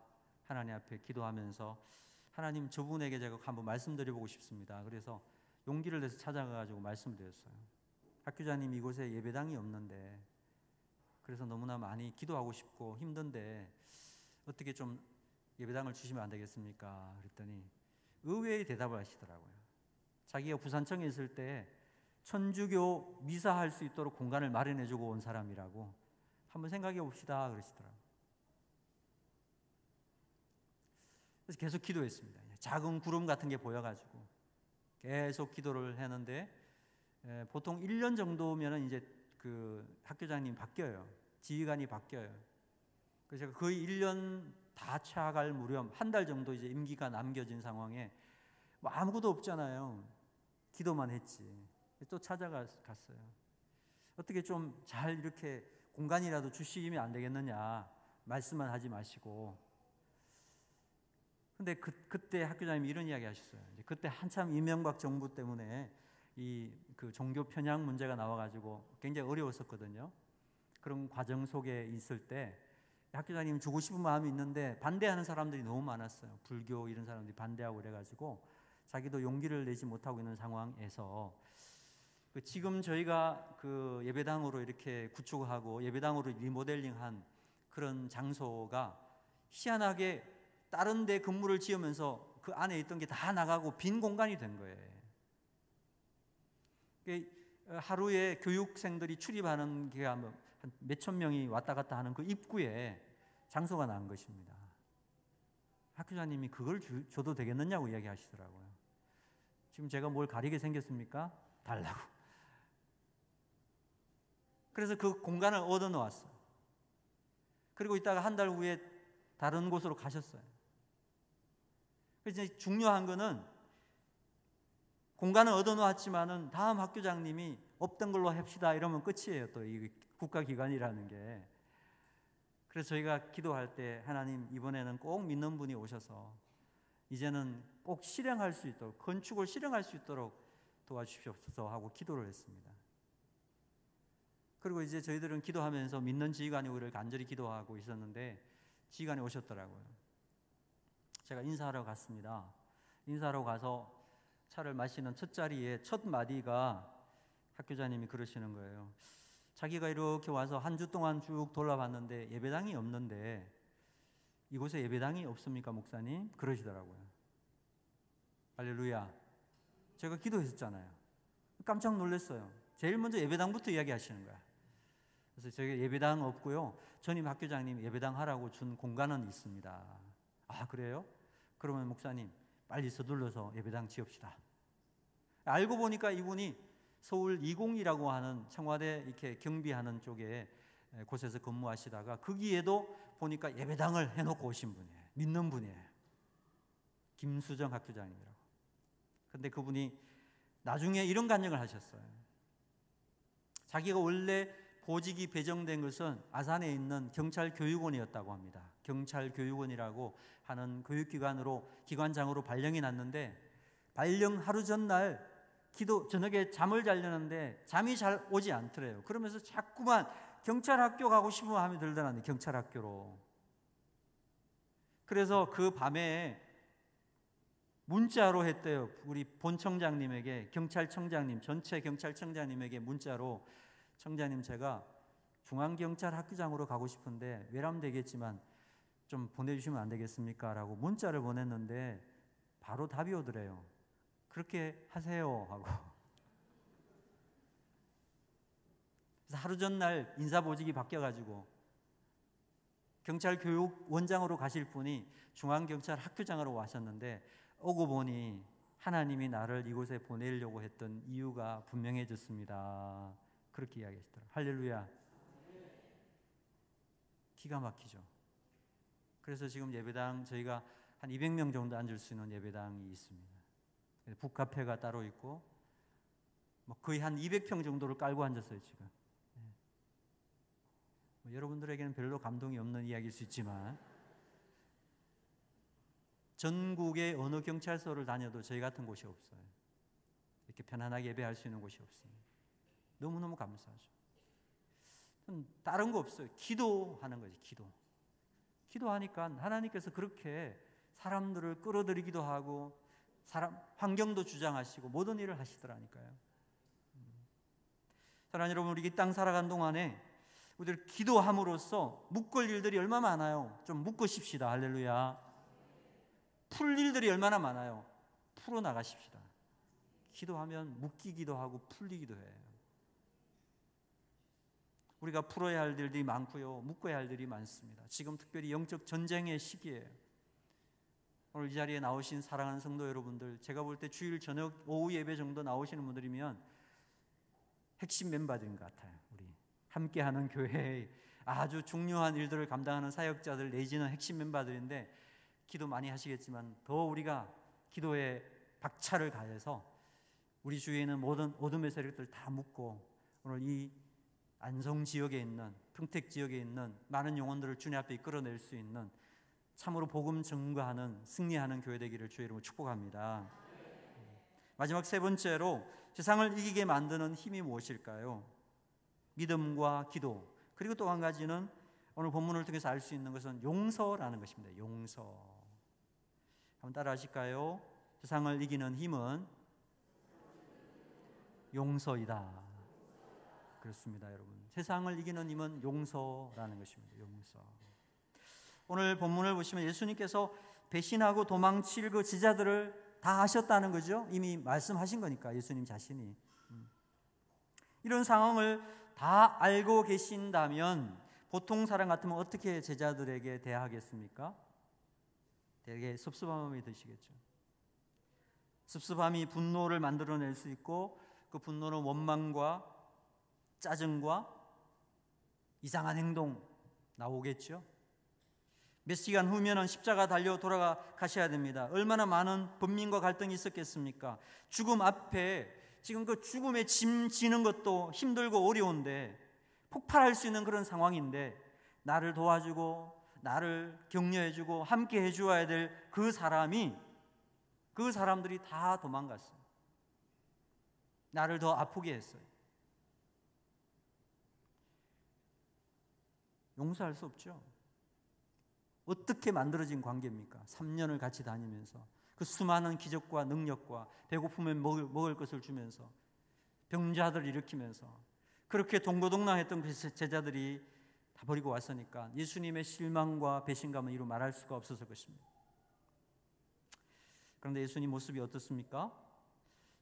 하나님 앞에 기도하면서 하나님, 저분에게 제가 한번 말씀드려보고 싶습니다. 그래서 용기를 내서 찾아가가지고 말씀드렸어요. 학교장님, 이곳에 예배당이 없는데, 그래서 너무나 많이 기도하고 싶고 힘든데 어떻게 좀 예배당을 주시면 안 되겠습니까? 그랬더니 의외의 대답을 하시더라고요. 자기가 부산청에 있을 때 천주교 미사할 수 있도록 공간을 마련해주고 온 사람이라고, 한번 생각해 봅시다 그러시더라고요. 그래서 계속 기도했습니다. 작은 구름 같은 게 보여가지고 계속 기도를 했는데, 보통 1년 정도면 이제 그 학교장님 바뀌어요. 지휘관이 바뀌어요. 그래서 제가 거의 1년 다 차갈 무렵 한 달 정도 이제 임기가 남겨진 상황에 뭐 아무것도 없잖아요. 기도만 했지. 또 찾아갔어요. 어떻게 좀 잘 이렇게 공간이라도 주시면 안 되겠느냐, 말씀만 하지 마시고. 근데 그때 학교장님이 이런 이야기 하셨어요. 그때 한참 이명박 정부 때문에 그 종교 편향 문제가 나와가지고 굉장히 어려웠었거든요. 그런 과정 속에 있을 때 학교장님 주고 싶은 마음이 있는데 반대하는 사람들이 너무 많았어요. 불교 이런 사람들이 반대하고 그래가지고 자기도 용기를 내지 못하고 있는 상황에서, 지금 저희가 그 예배당으로 이렇게 구축하고 예배당으로 리모델링한 그런 장소가 희한하게 다른 데 건물을 지으면서 그 안에 있던 게 다 나가고 빈 공간이 된 거예요. 하루에 교육생들이 출입하는 게 한 몇천 명이 왔다 갔다 하는 그 입구에 장소가 난 것입니다. 학교장님이 그걸 줘도 되겠느냐고 이야기하시더라고요. 지금 제가 뭘 가리게 생겼습니까? 달라고. 그래서 그 공간을 얻어 놓았어요. 그리고 있다가 한 달 후에 다른 곳으로 가셨어요. 그래서 이제 중요한 거는 공간을 얻어 놓았지만은 다음 학교장님이 없던 걸로 합시다 이러면 끝이에요. 또 이 국가기관이라는 게. 그래서 저희가 기도할 때, 하나님, 이번에는 꼭 믿는 분이 오셔서 이제는 꼭 실행할 수 있도록, 건축을 실행할 수 있도록 도와주시옵소서 하고 기도를 했습니다. 그리고 이제 저희들은 기도하면서 믿는 지휘관이 우리를 간절히 기도하고 있었는데, 지휘관이 오셨더라고요. 제가 인사하러 갔습니다. 인사하러 가서 차를 마시는 첫 자리에 첫 마디가 학교장님이 그러시는 거예요. 자기가 이렇게 와서 한 주 동안 쭉 돌아봤는데 예배당이 없는데, 이곳에 예배당이 없습니까, 목사님? 그러시더라고요. 할렐루야. 제가 기도했었잖아요. 깜짝 놀랐어요. 제일 먼저 예배당부터 이야기하시는 거야. 그래서 저희가 예배당 없고요, 전임 학교장님 예배당 하라고 준 공간은 있습니다. 아, 그래요? 그러면 목사님 빨리 서둘러서 예배당 지읍시다. 알고 보니까 이분이 서울 20이라고 하는 청와대 이렇게 경비하는 쪽에 곳에서 근무하시다가 거기에도 보니까 예배당을 해놓고 오신 분이에요. 믿는 분이에요. 김수정 학교장님이라고. 근데 그분이 나중에 이런 간증을 하셨어요. 자기가 원래 보직이 배정된 것은 아산에 있는 경찰교육원이었다고 합니다. 경찰교육원이라고 하는 교육기관으로 기관장으로 발령이 났는데 발령 하루 전날 저녁에 잠을 자려는데 잠이 잘 오지 않더래요. 그러면서 자꾸만 경찰학교 가고 싶은 마음이 들더라니, 경찰학교로. 그래서 그 밤에 문자로 했대요. 우리 본청장님에게, 경찰청장님, 전체 경찰청장님에게 문자로, 청장님 제가 중앙경찰학교장으로 가고 싶은데 외람 되겠지만 좀 보내주시면 안 되겠습니까? 라고 문자를 보냈는데 바로 답이 오더래요. 그렇게 하세요 하고. 그래서 하루 전날 인사보직이 바뀌어가지고 경찰교육원장으로 가실 분이 중앙경찰학교장으로 와셨는데 오고 보니 하나님이 나를 이곳에 보내려고 했던 이유가 분명해졌습니다. 그렇게 이야기하시더라고요. 할렐루야. 기가 막히죠. 그래서 지금 예배당 저희가 한 200명 정도 앉을 수 있는 예배당이 있습니다. 북카페가 따로 있고 거의 한 200평 정도를 깔고 앉았어요 지금. 여러분들에게는 별로 감동이 없는 이야기일 수 있지만 전국의 어느 경찰서를 다녀도 저희 같은 곳이 없어요. 이렇게 편안하게 예배할 수 있는 곳이 없습니다. 너무너무 감사하죠. 다른 거 없어요. 기도하는 거지, 기도. 기도하니까 하나님께서 그렇게 사람들을 끌어들이기도 하고 환경도 주장하시고 모든 일을 하시더라니까요. 사랑하는 여러분, 우리 이 땅 살아간 동안에 우리들 기도함으로써 묶을 일들이 얼마나 많아요. 좀 묶으십시다. 할렐루야. 풀 일들이 얼마나 많아요. 풀어나가십시다. 기도하면 묶이기도 하고 풀리기도 해요. 우리가 풀어야 할 일들이 많고요, 묶어야 할 일이 많습니다. 지금 특별히 영적 전쟁의 시기예요. 오늘 이 자리에 나오신 사랑하는 성도 여러분들, 제가 볼 때 주일 저녁 오후 예배 정도 나오시는 분들이면 핵심 멤버들인 것 같아요. 우리 함께하는 교회의 아주 중요한 일들을 감당하는 사역자들 내지는 핵심 멤버들인데 기도 많이 하시겠지만 더 우리가 기도에 박차를 가해서 우리 주위에 있는 모든 어둠의 세력들 다 묶고 오늘 이 안성 지역에 있는, 평택 지역에 있는 많은 영혼들을 주님 앞에 이끌어낼 수 있는 참으로 복음 증거하는, 승리하는 교회 되기를 주의 이름으로 축복합니다. 마지막 세 번째로 세상을 이기게 만드는 힘이 무엇일까요? 믿음과 기도. 그리고 또 한 가지는 오늘 본문을 통해서 알 수 있는 것은 용서라는 것입니다. 용서. 한번 따라 하실까요? 세상을 이기는 힘은 용서이다. 그렇습니다, 여러분. 세상을 이기는 힘은 용서라는 것입니다. 용서. 오늘 본문을 보시면 예수님께서 배신하고 도망칠 그 제자들을 다 하셨다는 거죠. 이미 말씀하신 거니까 예수님 자신이. 이런 상황을 다 알고 계신다면 보통 사람 같으면 어떻게 제자들에게 대하겠습니까? 되게 섭섭한 마음이 드시겠죠. 섭섭함이 분노를 만들어낼 수 있고 그 분노는 원망과 짜증과 이상한 행동 나오겠죠. 몇 시간 후면은 십자가 달려 돌아가셔야 됩니다. 얼마나 많은 번민과 갈등이 있었겠습니까? 죽음 앞에 지금 그 죽음에 짐 지는 것도 힘들고 어려운데 폭발할 수 있는 그런 상황인데 나를 도와주고 나를 격려해주고 함께 해주어야 될 그 사람들이 다 도망갔어요. 나를 더 아프게 했어요. 용서할 수 없죠. 어떻게 만들어진 관계입니까? 3년을 같이 다니면서 그 수많은 기적과 능력과 배고프면 먹을 것을 주면서 병자들을 일으키면서 그렇게 동고동락했던 그 제자들이 다 버리고 왔으니까 예수님의 실망과 배신감은 이루 말할 수가 없었을 것입니다. 그런데 예수님 모습이 어떻습니까?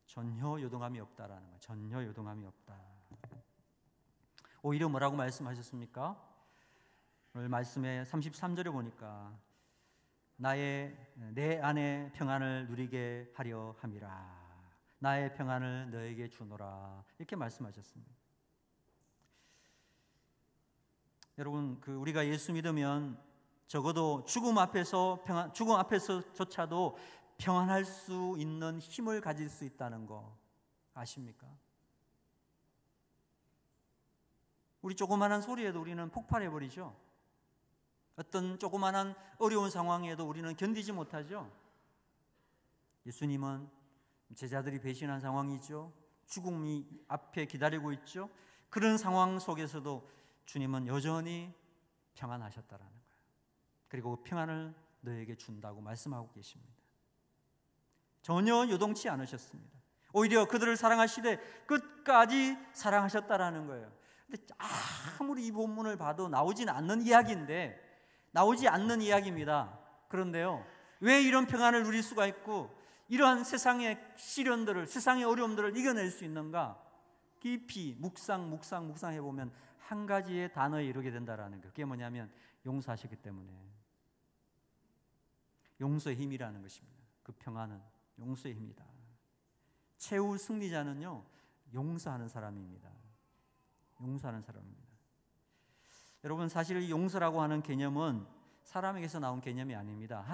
전혀 요동함이 없다라는 거예요. 전혀 요동함이 없다. 오히려 뭐라고 말씀하셨습니까? 오늘 말씀의 33절에 보니까 내 안에 평안을 누리게 하려 함이라. 나의 평안을 너에게 주노라. 이렇게 말씀하셨습니다. 여러분, 우리가 예수 믿으면 적어도 죽음 앞에서조차도 평안할 수 있는 힘을 가질 수 있다는 거 아십니까? 우리 조그마한 소리에도 우리는 폭발해 버리죠. 어떤 조그마한 어려운 상황에도 우리는 견디지 못하죠. 예수님은 제자들이 배신한 상황이죠. 죽음이 앞에 기다리고 있죠. 그런 상황 속에서도 주님은 여전히 평안하셨다라는 거예요. 그리고 그 평안을 너에게 준다고 말씀하고 계십니다. 전혀 요동치 않으셨습니다. 오히려 그들을 사랑하시되 끝까지 사랑하셨다라는 거예요. 근데 아무리 이 본문을 봐도 나오지 않는 이야기입니다. 그런데요, 왜 이런 평안을 누릴 수가 있고 이러한 세상의 시련들을, 세상의 어려움들을 이겨낼 수 있는가? 깊이 묵상해 보면 한 가지의 단어에 이르게 된다라는 거. 그게 뭐냐면 용서하셨기 때문에. 용서의 힘이라는 것입니다. 그 평안은 용서의 힘이다. 최후 승리자는요, 용서하는 사람입니다. 용서하는 사람입니다. 여러분, 사실 용서라고 하는 개념은 사람에게서 나온 개념이 아닙니다.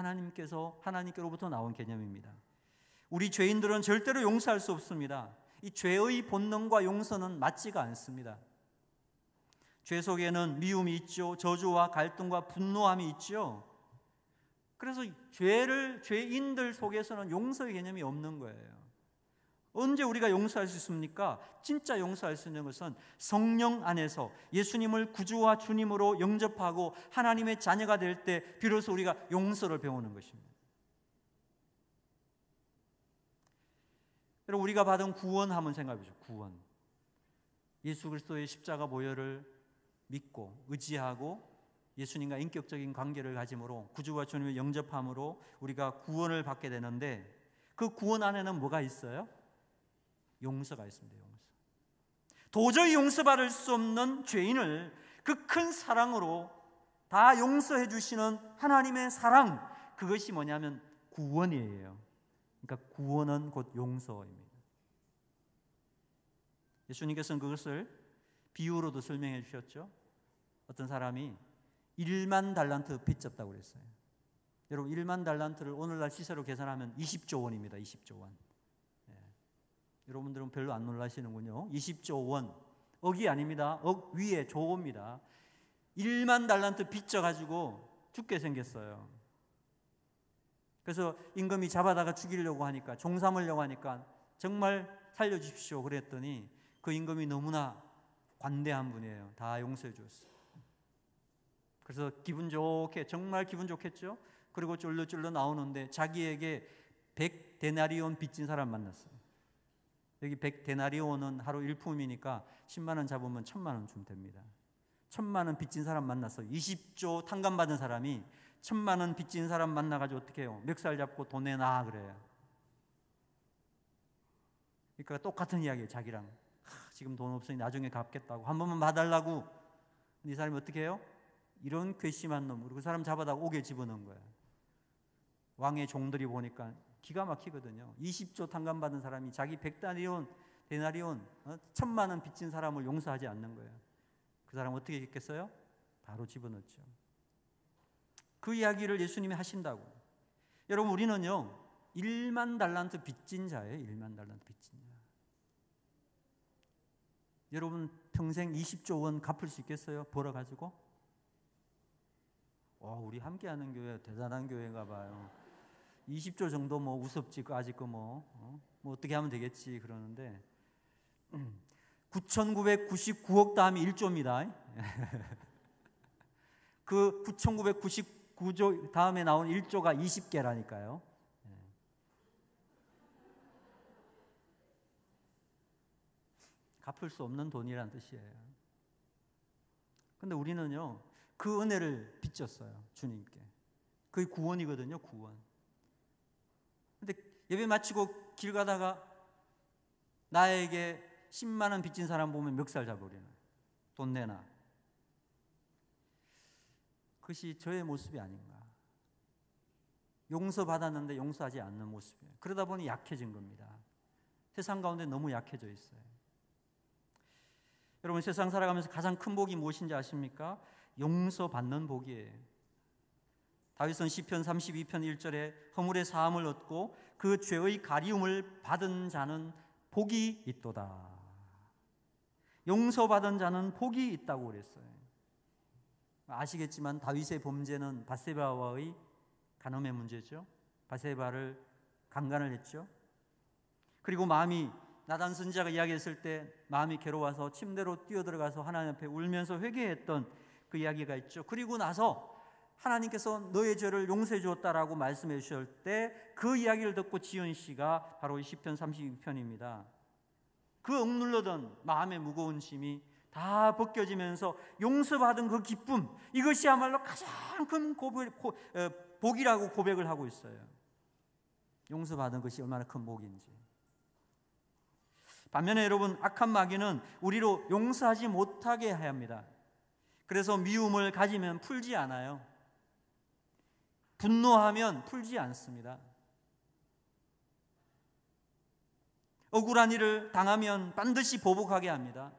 하나님께로부터 나온 개념입니다. 우리 죄인들은 절대로 용서할 수 없습니다. 이 죄의 본능과 용서는 맞지가 않습니다. 죄 속에는 미움이 있죠. 저주와 갈등과 분노함이 있죠. 그래서 죄인들 속에서는 용서의 개념이 없는 거예요. 언제 우리가 용서할 수 있습니까? 진짜 용서할 수 있는 것은 성령 안에서 예수님을 구주와 주님으로 영접하고 하나님의 자녀가 될 때 비로소 우리가 용서를 배우는 것입니다. 여러분, 우리가 받은 구원 한번 생각해 보죠. 구원. 예수 그리스도의 십자가 보혈을 믿고 의지하고 예수님과 인격적인 관계를 가짐으로 구주와 주님을 영접함으로 우리가 구원을 받게 되는데, 그 구원 안에는 뭐가 있어요? 용서가 있습니다. 용서. 도저히 용서받을 수 없는 죄인을 그 큰 사랑으로 다 용서해 주시는 하나님의 사랑, 그것이 뭐냐면 구원이에요. 그러니까 구원은 곧 용서입니다. 예수님께서는 그것을 비유로도 설명해 주셨죠. 어떤 사람이 1만 달란트 빚졌다고 그랬어요. 여러분, 1만 달란트를 오늘날 시세로 계산하면 20조 원입니다. 20조 원. 여러분들은 별로 안 놀라시는군요. 20조 원. 억이 아닙니다. 억 위에 조입니다. 1만 달란트 빚져가지고 죽게 생겼어요. 그래서 임금이 잡아다가 죽이려고 하니까, 종 삼으려고 하니까 정말 살려주십시오 그랬더니 그 임금이 너무나 관대한 분이에요. 다 용서해 주었어요. 그래서 기분 좋게, 정말 기분 좋겠죠. 그리고 쫄르쫄르 나오는데 자기에게 100데나리온 빚진 사람 만났어요. 여기 100데나리온은 하루 일품이니까 10만 원 잡으면 1000만 원 주면 됩니다. 1000만 원 빚진 사람 만났어요. 20조 탕감 받은 사람이 1000만 원 빚진 사람 만나가지고 어떻게 해요? 멱살 잡고 돈 내놔 그래요. 그러니까 똑같은 이야기예요. 자기랑 지금 돈 없으니 나중에 갚겠다고, 한 번만 봐달라고. 이 사람이 어떻게 해요? 이런 괘씸한 놈, 그 사람 잡아다가 옥에 집어넣은 거예요. 왕의 종들이 보니까 기가 막히거든요. 20조 탕감 받은 사람이 자기 100데나리온 1000만 원 빚진 사람을 용서하지 않는 거예요. 그 사람 어떻게 했겠어요? 바로 집어넣죠. 그 이야기를 예수님이 하신다고. 여러분, 우리는요 1만 달란트 빚진 자예요. 1만 달란트 빚진 자. 여러분, 평생 20조 원 갚을 수 있겠어요? 벌어가지고? 우리 함께하는 교회 대단한 교회인가 봐요. 20조 정도 뭐 우습지, 아직 뭐 어떻게 하면 되겠지 그러는데 9,999억 다음이 1조입니다. 그 9,999조 다음에 나온 1조가 20개라니까요. 갚을 수 없는 돈이란 뜻이에요. 근데 우리는요 그 은혜를 빚졌어요. 주님께. 그게 구원이거든요. 구원. 근데 예배 마치고 길 가다가 나에게 10만 원 빚진 사람 보면 멱살 잡으려는, 돈 내놔. 그것이 저의 모습이 아닌가. 용서받았는데 용서하지 않는 모습이에요. 그러다 보니 약해진 겁니다. 세상 가운데 너무 약해져 있어요. 여러분, 세상 살아가면서 가장 큰 복이 무엇인지 아십니까? 용서받는 복이에요. 다윗은 시편 32편 1절에 허물의 사함을 얻고 그 죄의 가리움을 받은 자는 복이 있도다. 용서받은 자는 복이 있다고 그랬어요. 아시겠지만 다윗의 범죄는 밧세바와의 간음의 문제죠. 밧세바를 강간을 했죠. 그리고 마음이, 나단 선지자가 이야기했을 때 마음이 괴로워서 침대로 뛰어들어가서 하나님 앞에 울면서 회개했던 그 이야기가 있죠. 그리고 나서 하나님께서 너의 죄를 용서해 주었다라고 말씀해 주실 때 그 이야기를 듣고 지은 시가 바로 이 시편 32편입니다. 그 억눌러던 마음의 무거운 짐이 다 벗겨지면서 용서받은 그 기쁨, 이것이야말로 가장 큰 복이라고 고백을 하고 있어요. 용서받은 것이 얼마나 큰 복인지. 반면에 여러분, 악한 마귀는 우리로 용서하지 못하게 합니다. 그래서 미움을 가지면 풀지 않아요. 분노하면 풀지 않습니다. 억울한 일을 당하면 반드시 보복하게 합니다.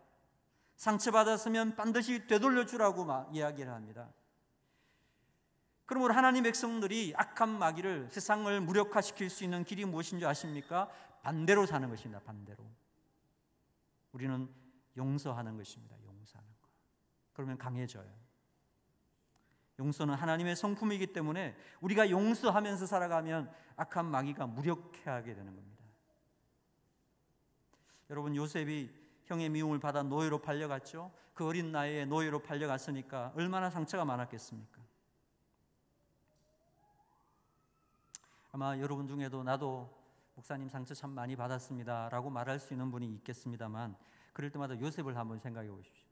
상처받았으면 반드시 되돌려 주라고 이야기를 합니다. 그러므로 하나님 백성들이 악한 마귀를, 세상을 무력화시킬 수 있는 길이 무엇인지 아십니까? 반대로 사는 것입니다. 반대로. 우리는 용서하는 것입니다. 용서하는 것. 그러면 강해져요. 용서는 하나님의 성품이기 때문에 우리가 용서하면서 살아가면 악한 마귀가 무력해하게 되는 겁니다. 여러분, 요셉이 형의 미움을 받아 노예로 팔려갔죠. 그 어린 나이에 노예로 팔려갔으니까 얼마나 상처가 많았겠습니까? 아마 여러분 중에도 나도 목사님 상처 참 많이 받았습니다 라고 말할 수 있는 분이 있겠습니다만, 그럴 때마다 요셉을 한번 생각해 보십시오.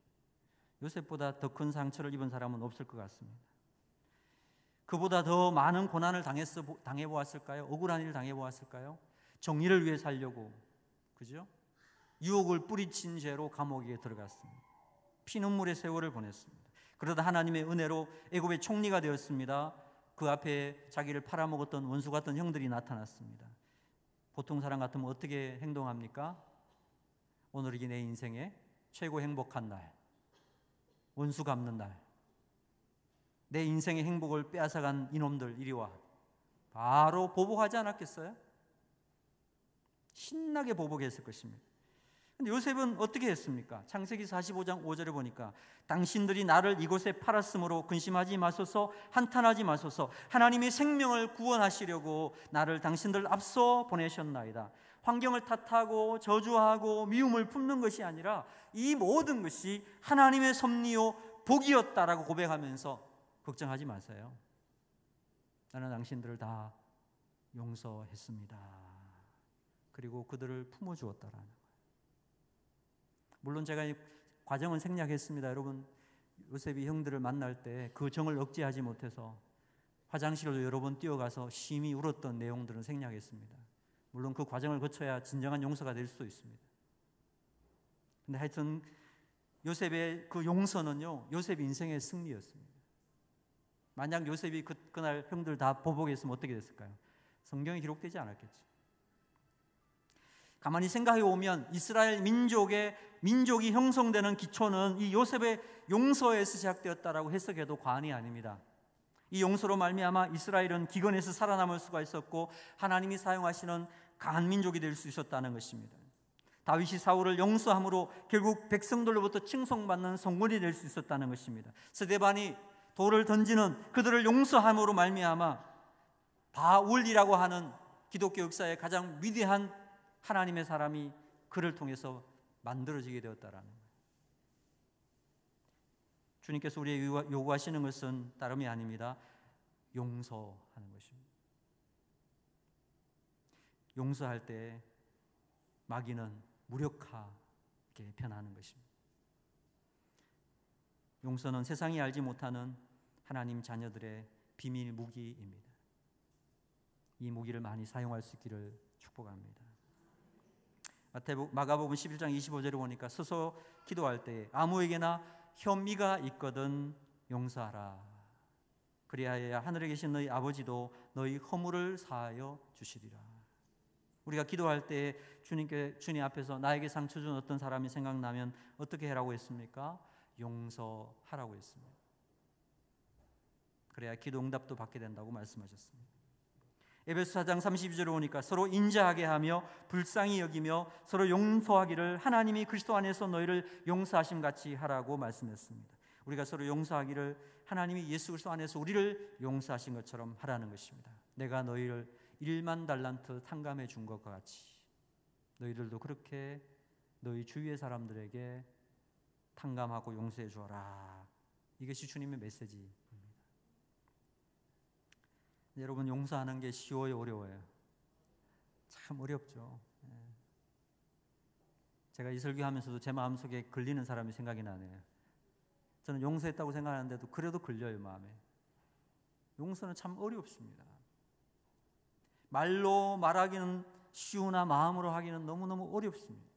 요셉보다 더 큰 상처를 입은 사람은 없을 것 같습니다. 그보다 더 많은 고난을 당해보았을까요? 억울한 일을 당해보았을까요? 정의를 위해 살려고, 그죠? 유혹을 뿌리친 죄로 감옥에 들어갔습니다. 피눈물의 세월을 보냈습니다. 그러다 하나님의 은혜로 애굽의 총리가 되었습니다. 그 앞에 자기를 팔아먹었던 원수 같은 형들이 나타났습니다. 보통 사람 같으면 어떻게 행동합니까? 오늘이 내 인생의 최고 행복한 날, 원수 갚는 날, 내 인생의 행복을 빼앗아간 이놈들 이리 와, 바로 보복하지 않았겠어요? 신나게 보복했을 것입니다. 근데 요셉은 어떻게 했습니까? 창세기 45장 5절에 보니까 당신들이 나를 이곳에 팔았으므로 근심하지 마소서, 한탄하지 마소서. 하나님이 생명을 구원하시려고 나를 당신들 앞서 보내셨나이다. 환경을 탓하고 저주하고 미움을 품는 것이 아니라 이 모든 것이 하나님의 섭리요 복이었다라고 고백하면서 걱정하지 마세요. 나는 당신들을 다 용서했습니다. 그리고 그들을 품어주었다라는 거예요. 물론 제가 이 과정은 생략했습니다. 여러분, 요셉이 형들을 만날 때 그 정을 억제하지 못해서 화장실로 여러 번 뛰어가서 심히 울었던 내용들은 생략했습니다. 물론 그 과정을 거쳐야 진정한 용서가 될 수도 있습니다. 근데 하여튼 요셉의 그 용서는요, 요셉 인생의 승리였습니다. 만약 요셉이 그날 형들 다 보복했으면 어떻게 됐을까요? 성경에 기록되지 않았겠죠. 가만히 생각해 보면 이스라엘 민족이 형성되는 기초는 이 요셉의 용서에서 시작되었다라고 해석해도 과언이 아닙니다. 이 용서로 말미암아 이스라엘은 기근에서 살아남을 수가 있었고 하나님이 사용하시는 강한 민족이 될 수 있었다는 것입니다. 다윗이 사울을 용서함으로 결국 백성들로부터 칭송받는 성군이 될 수 있었다는 것입니다. 스데반이 돌을 던지는 그들을 용서함으로 말미암아 바울이라고 하는 기독교 역사의 가장 위대한 하나님의 사람이 그를 통해서 만들어지게 되었다라는 거예요. 주님께서 우리에게 요구하시는 것은 다름이 아닙니다. 용서하는 것입니다. 용서할 때 마귀는 무력하게 변하는 것입니다. 용서는 세상이 알지 못하는 하나님 자녀들의 비밀 무기입니다. 이 무기를 많이 사용할 수 있기를 축복합니다. 마가복음 11장 25절에 보니까 서서 기도할 때 아무에게나 혐의가 있거든 용서하라. 그리하여야 하늘에 계신 너희 아버지도 너희 허물을 사하여 주시리라. 우리가 기도할 때 주님 앞에서 나에게 상처 준 어떤 사람이 생각나면 어떻게 하라고 했습니까? 용서하라고 했습니다. 그래야 기도 응답도 받게 된다고 말씀하셨습니다. 에베소 4장 32절에 오니까 서로 인자하게 하며 불쌍히 여기며 서로 용서하기를 하나님이 그리스도 안에서 너희를 용서하심 같이 하라고 말씀했습니다. 우리가 서로 용서하기를 하나님이 예수 그리스도 안에서 우리를 용서하신 것처럼 하라는 것입니다. 내가 너희를 1만 달란트 탕감해 준 것과 같이 너희들도 그렇게 너희 주위의 사람들에게 탕감하고 용서해 주어라. 이것이 주님의 메시지입니다. 여러분, 용서하는 게 쉬워요, 어려워요? 참 어렵죠. 제가 이 설교하면서도 제 마음속에 걸리는 사람이 생각이 나네요. 저는 용서했다고 생각하는데도 그래도 걸려요, 마음에. 용서는 참 어렵습니다. 말로 말하기는 쉬우나 마음으로 하기는 너무너무 어렵습니다.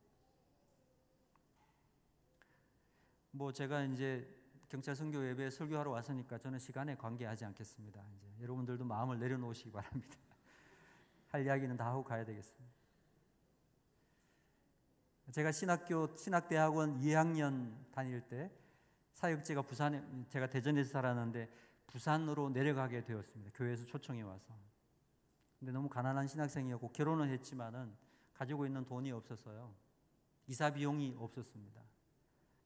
제가 이제 경찰 선교 예배에 설교하러 왔으니까 저는 시간에 관계하지 않겠습니다. 이제 여러분들도 마음을 내려놓으시기 바랍니다. 할 이야기는 다 하고 가야 되겠습니다. 제가 신학대학원 2학년 다닐 때 사역제가 제가 대전에서 살았는데 부산으로 내려가게 되었습니다. 교회에서 초청이 와서. 근데 너무 가난한 신학생이었고 결혼은 했지만은 가지고 있는 돈이 없어서요. 이사 비용이 없었습니다.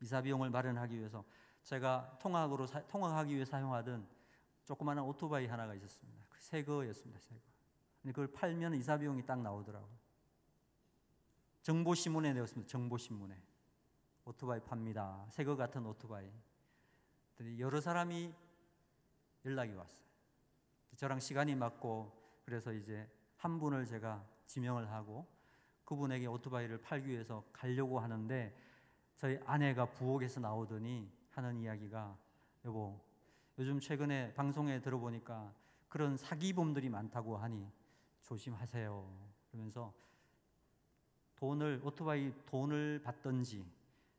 이사 비용을 마련하기 위해서 제가 통학하기 위해 사용하던 조그마한 오토바이 하나가 있었습니다. 새 거였습니다. 새 거. 근데 그걸 팔면 이사 비용이 딱 나오더라고요. 정보신문에 내었습니다. 정보신문에. 오토바이 팝니다. 새 거 같은 오토바이. 여러 사람이 연락이 왔어요. 저랑 시간이 맞고 그래서 이제 한 분을 제가 지명을 하고 그분에게 오토바이를 팔기 위해서 가려고 하는데 저희 아내가 부엌에서 나오더니 하는 이야기가 여보, 요즘 최근에 방송에 들어보니까 그런 사기범들이 많다고 하니 조심하세요. 그러면서 오토바이 돈을 받든지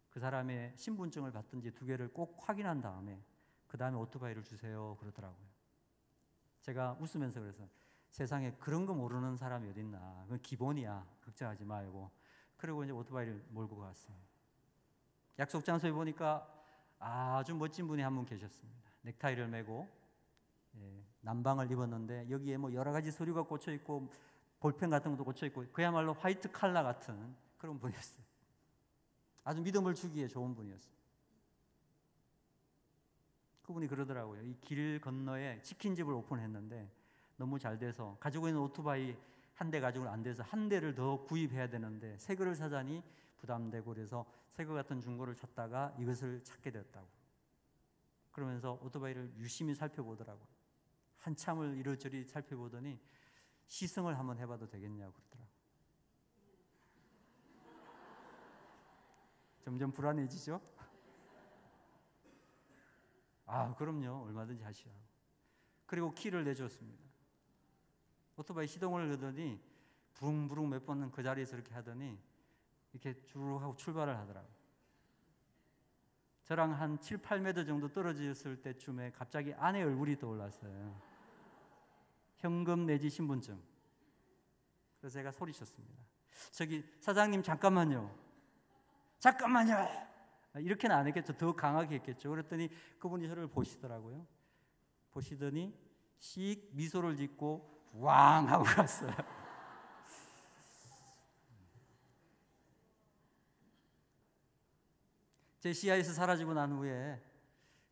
그 사람의 신분증을 받든지 두 개를 꼭 확인한 다음에 그 다음에 오토바이를 주세요 그러더라고요. 제가 웃으면서 그래서 세상에 그런 거 모르는 사람이 어딨나. 그건 기본이야. 걱정하지 마 여보. 그리고 이제 오토바이를 몰고 갔어요. 약속 장소에 보니까 아주 멋진 분이 한 분 계셨습니다. 넥타이를 메고 남방을 입었는데 여기에 여러 가지 서류가 꽂혀 있고 볼펜 같은 것도 꽂혀 있고 그야말로 화이트 칼라 같은 그런 분이었어요. 아주 믿음을 주기에 좋은 분이었어요. 그분이 그러더라고요. 이 길 건너에 치킨집을 오픈했는데 너무 잘 돼서 가지고 있는 오토바이 한 대 가지고는 안 돼서 한 대를 더 구입해야 되는데 새 거를 사자니 부담되고 그래서 새 거 같은 중고를 찾다가 이것을 찾게 되었다고. 그러면서 오토바이를 유심히 살펴보더라고요. 한참을 이리저리 살펴보더니 시승을 한번 해봐도 되겠냐고 그러더라고요. 점점 불안해지죠? 그럼요. 얼마든지 하시라고. 그리고 키를 내줬습니다. 오토바이 시동을 넣더니 부릉부릉 몇 번은 그 자리에서 이렇게 하더니 이렇게 쭉 하고 출발을 하더라고요. 저랑 한 7, 8m 정도 떨어졌을 때쯤에 갑자기 아내 얼굴이 떠올랐어요. 현금 내지 신분증. 그래서 제가 소리쳤습니다. 저기 사장님 잠깐만요. 이렇게는 안 했겠죠. 더 강하게 했겠죠. 그랬더니 그분이 저를 보시더라고요. 보시더니 씩 미소를 짓고 왕 하고 갔어요. 제 시야에서 사라지고 난 후에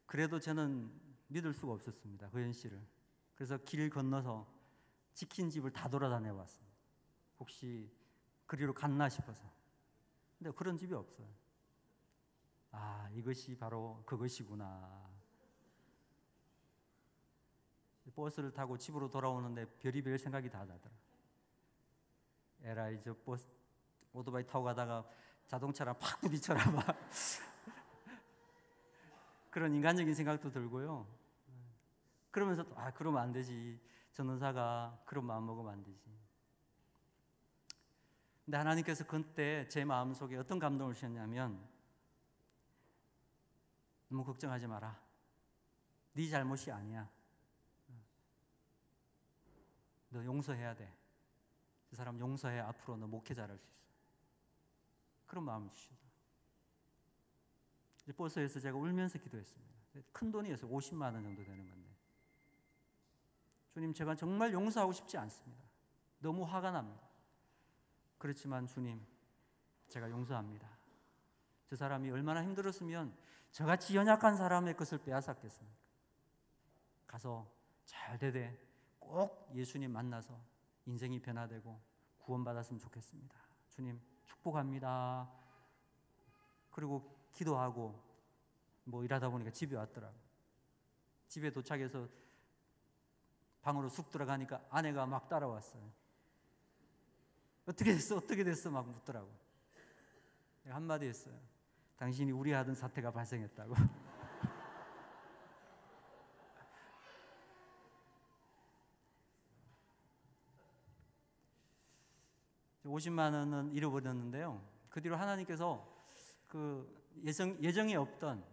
그래도 저는 믿을 수가 없었습니다. 그 현실을. 그래서 길 건너서 치킨집을 다 돌아다녀 봤습니다. 혹시 그리로 갔나 싶어서. 근데 그런 집이 없어요. 이것이 바로 그것이구나. 버스를 타고 집으로 돌아오는데 별의별 생각이 다 나더라고요. 에라이 저 오토바이 타고 가다가 자동차랑 팍 부딪혀라 막 그런 인간적인 생각도 들고요. 그러면서 그러면 안 되지. 전도사가 그런 마음 먹으면 안 되지. 근데 하나님께서 그때 제 마음속에 어떤 감동을 주셨냐면 너무 걱정하지 마라. 네 잘못이 아니야. 너 용서해야 돼. 저 사람 용서해, 앞으로 너 목회 잘할 수 있어. 그런 마음을 주시다. 버스에서 제가 울면서 기도했습니다. 큰 돈이었어요. 50만 원 정도 되는 건데, 주님, 제가 정말 용서하고 싶지 않습니다. 너무 화가 납니다. 그렇지만 주님, 제가 용서합니다. 저 사람이 얼마나 힘들었으면 저같이 연약한 사람의 것을 빼앗았겠습니까? 가서 잘 되되 꼭 예수님 만나서 인생이 변화되고 구원받았으면 좋겠습니다. 주님, 축복합니다. 그리고 기도하고 뭐 일하다 보니까 집에 왔더라고요. 집에 도착해서 방으로 쑥 들어가니까 아내가 막 따라왔어요. 어떻게 됐어? 어떻게 됐어? 막 묻더라고요. 내가 한마디 했어요. 당신이 우려하던 사태가 발생했다고. 50만 원은 잃어버렸는데요. 그 뒤로 하나님께서 그 예정에 없던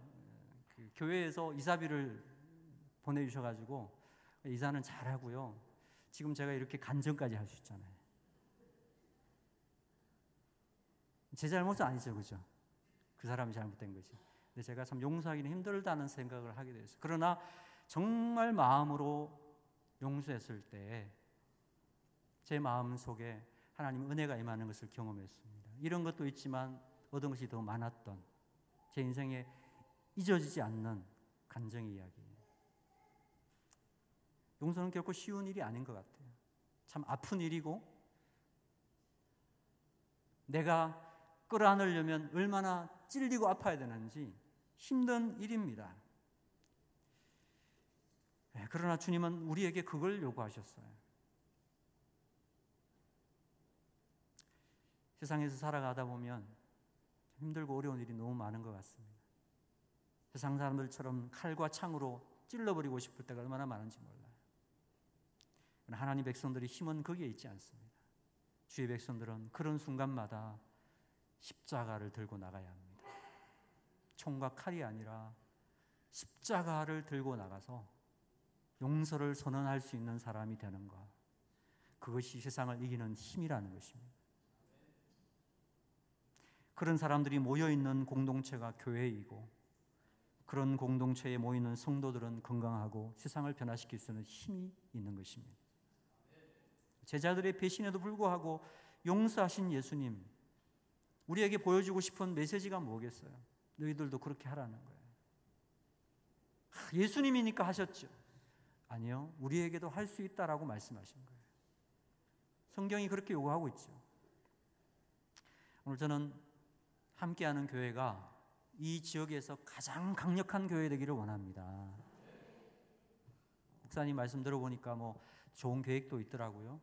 그 교회에서 이사비를 보내주셔가지고 이사는 잘하고요. 지금 제가 이렇게 간증까지 할 수 있잖아요. 제 잘못은 아니죠, 그죠? 그 사람이 잘못된 거지. 근데 제가 참 용서하기는 힘들다는 생각을 하게 됐어요. 그러나 정말 마음으로 용서했을 때 제 마음 속에 하나님 은혜가 임하는 것을 경험했습니다. 이런 것도 있지만 얻은 것이 더 많았던 제 인생에 잊어지지 않는 간증의 이야기예요. 용서는 결코 쉬운 일이 아닌 것 같아요. 참 아픈 일이고 내가 끌어안으려면 얼마나 찔리고 아파야 되는지 힘든 일입니다. 그러나 주님은 우리에게 그걸 요구하셨어요. 세상에서 살아가다 보면 힘들고 어려운 일이 너무 많은 것 같습니다. 세상 사람들처럼 칼과 창으로 찔러버리고 싶을 때가 얼마나 많은지 몰라요. 하나님 백성들의 힘은 거기에 있지 않습니다. 주의 백성들은 그런 순간마다 십자가를 들고 나가야 합니다. 총과 칼이 아니라 십자가를 들고 나가서 용서를 선언할 수 있는 사람이 되는 것, 그것이 세상을 이기는 힘이라는 것입니다. 그런 사람들이 모여있는 공동체가 교회이고 그런 공동체에 모이는 성도들은 건강하고 세상을 변화시킬 수 있는 힘이 있는 것입니다. 제자들의 배신에도 불구하고 용서하신 예수님, 우리에게 보여주고 싶은 메시지가 뭐겠어요? 너희들도 그렇게 하라는 거예요. 예수님이니까 하셨죠. 아니요, 우리에게도 할 수 있다라고 말씀하신 거예요. 성경이 그렇게 요구하고 있죠. 오늘 저는 함께하는 교회가 이 지역에서 가장 강력한 교회 되기를 원합니다. 목사님 말씀 들어보니까 뭐 좋은 계획도 있더라고요.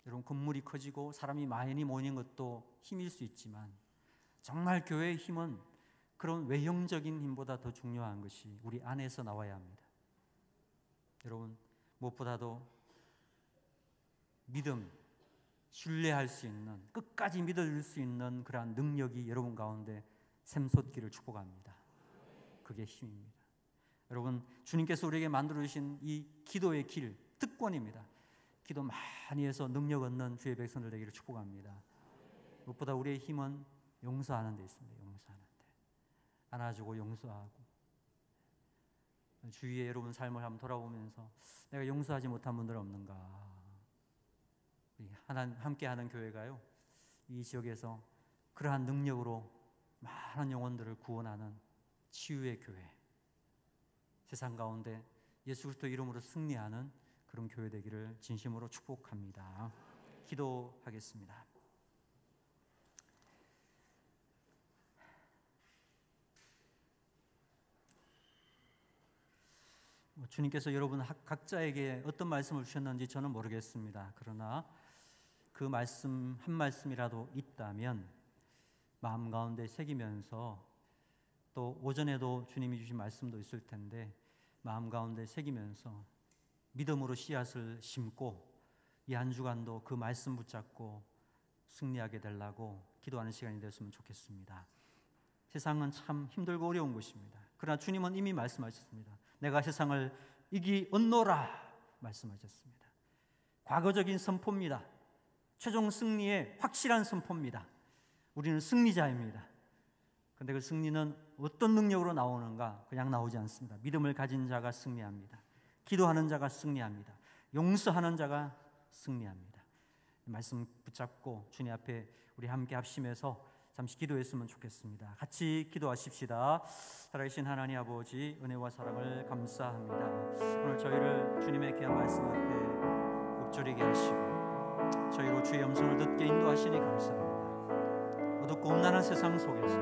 여러분, 건물이 커지고 사람이 많이 모이는 것도 힘일 수 있지만 정말 교회의 힘은 그런 외형적인 힘보다 더 중요한 것이 우리 안에서 나와야 합니다. 여러분, 무엇보다도 믿음, 신뢰할 수 있는, 끝까지 믿어줄 수 있는 그러한 능력이 여러분 가운데 샘솟기를 축복합니다. 그게 힘입니다. 여러분, 주님께서 우리에게 만들어주신 이 기도의 길, 특권입니다. 기도 많이 해서 능력 얻는 주의 백성들 되기를 축복합니다. 무엇보다 우리의 힘은 용서하는 데 있습니다. 용서하는 데. 안아주고 용서하고. 주위에 여러분 삶을 한번 돌아보면서 내가 용서하지 못한 분들 없는가? 함께하는 교회가요, 이 지역에서 그러한 능력으로 많은 영혼들을 구원하는 치유의 교회, 세상 가운데 예수 그리스도 이름으로 승리하는 그런 교회 되기를 진심으로 축복합니다. 기도하겠습니다. 주님께서 여러분 각자에게 어떤 말씀을 주셨는지 저는 모르겠습니다. 그러나 그 말씀 한 말씀이라도 있다면 마음 가운데 새기면서, 또 오전에도 주님이 주신 말씀도 있을 텐데 마음 가운데 새기면서 믿음으로 씨앗을 심고 이 한 주간도 그 말씀 붙잡고 승리하게 되려고 기도하는 시간이 됐으면 좋겠습니다. 세상은 참 힘들고 어려운 것입니다. 그러나 주님은 이미 말씀하셨습니다. 내가 세상을 이기었노라 말씀하셨습니다. 과거적인 선포입니다. 최종 승리의 확실한 선포입니다. 우리는 승리자입니다. 그런데 그 승리는 어떤 능력으로 나오는가? 그냥 나오지 않습니다. 믿음을 가진 자가 승리합니다. 기도하는 자가 승리합니다. 용서하는 자가 승리합니다. 말씀 붙잡고 주님 앞에 우리 함께 합심해서 잠시 기도했으면 좋겠습니다. 같이 기도하십시다. 살아계신 하나님 아버지, 은혜와 사랑을 감사합니다. 오늘 저희를 주님의 귀한 말씀 앞에 엎드리게 하시고 저희로 주의 음성을 듣게 인도하시니 감사합니다. 어둡고 음란한 세상 속에서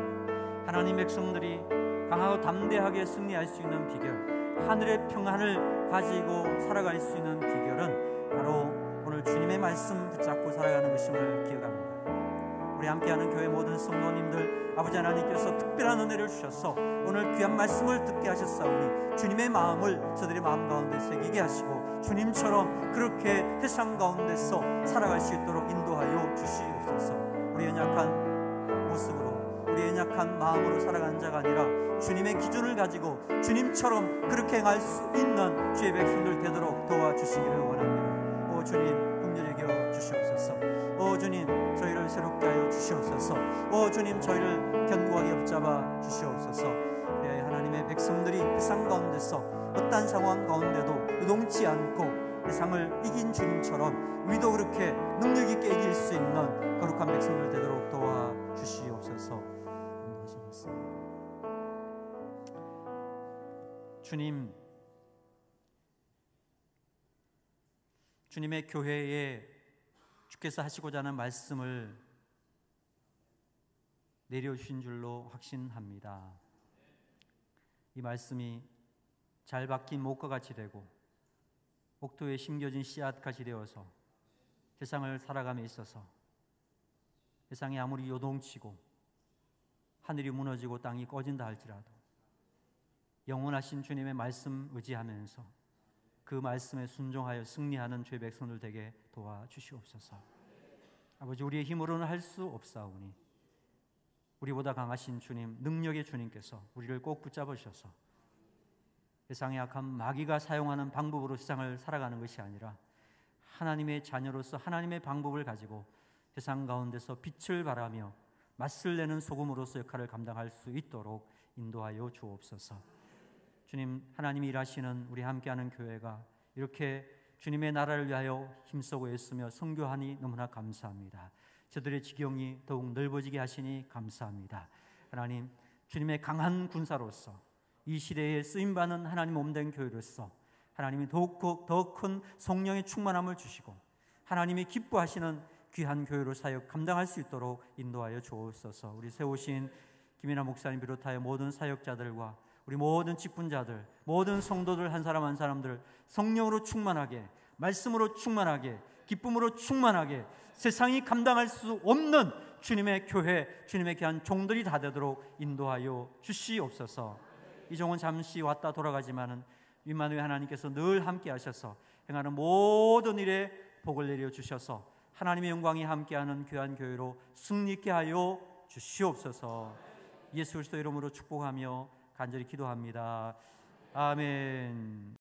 하나님 백성들이 강하고 담대하게 승리할 수 있는 비결, 하늘의 평안을 가지고 살아갈 수 있는 비결은 바로 오늘 주님의 말씀 붙잡고 살아가는 것임을 기억합니다. 우리 함께하는 교회 모든 성도님들, 아버지 하나님께서 특별한 은혜를 주셔서 오늘 귀한 말씀을 듣게 하셨사오니 주님의 마음을 저들의 마음 가운데 새기게 하시고 주님처럼 그렇게 세상 가운데서 살아갈 수 있도록 인도하여 주시옵소서. 우리 연약한 모습으로, 우리 연약한 마음으로 살아가는 자가 아니라 주님의 기준을 가지고 주님처럼 그렇게 행할 수 있는 주의 백성들 되도록 도와주시기를 원합니다. 오 주님, 긍휼히 여겨 주시옵소서. 오 주님, 저희를 새롭게 하여 주시옵소서. 오 주님, 저희를 견고하게 붙잡아 주시옵소서. 하나님의 백성들이 세상 가운데서 어떠한 상황 가운데도 요동치 않고 세상을 이긴 주님처럼 우리도 그렇게 능력 있게 이길 수 있는 거룩한 백성들 되도록 도와주시옵소서. 주님의 교회에 주께서 하시고자 하는 말씀을 내려주신 줄로 확신합니다. 이 말씀이 잘 박힌 목과 같이 되고 옥토에 심겨진 씨앗같이 되어서 세상을 살아감에 있어서 세상이 아무리 요동치고 하늘이 무너지고 땅이 꺼진다 할지라도 영원하신 주님의 말씀 의지하면서 그 말씀에 순종하여 승리하는 주의 백성들 되게 도와주시옵소서. 아버지, 우리의 힘으로는 할 수 없사오니 우리보다 강하신 주님, 능력의 주님께서 우리를 꼭 붙잡으셔서 세상의 악한 마귀가 사용하는 방법으로 세상을 살아가는 것이 아니라 하나님의 자녀로서 하나님의 방법을 가지고 세상 가운데서 빛을 발하며 맛을 내는 소금으로서 역할을 감당할 수 있도록 인도하여 주옵소서. 주님, 하나님이 일하시는 우리 함께하는 교회가 이렇게 주님의 나라를 위하여 힘쓰고 있으며 선교하니 너무나 감사합니다. 저들의 지경이 더욱 넓어지게 하시니 감사합니다. 하나님, 주님의 강한 군사로서 이 시대에 쓰임받는 하나님 몸된 교회로서 하나님이 더 큰 성령의 충만함을 주시고 하나님이 기뻐하시는 귀한 교회로 사역 감당할 수 있도록 인도하여 주옵소서. 우리 세우신 김인하 목사님 비롯하여 모든 사역자들과 우리 모든 직분자들, 모든 성도들 한 사람 한 사람들 성령으로 충만하게, 말씀으로 충만하게, 기쁨으로 충만하게 세상이 감당할 수 없는 주님의 교회, 주님의 귀한 종들이 다 되도록 인도하여 주시옵소서. 이 종은 잠시 왔다 돌아가지만은 임마누엘 하나님께서 늘 함께 하셔서 행하는 모든 일에 복을 내려 주셔서 하나님의 영광이 함께하는 귀한 교회로 승리케 하여 주시옵소서. 예수 그리스도 이름으로 축복하며 간절히 기도합니다. 아멘.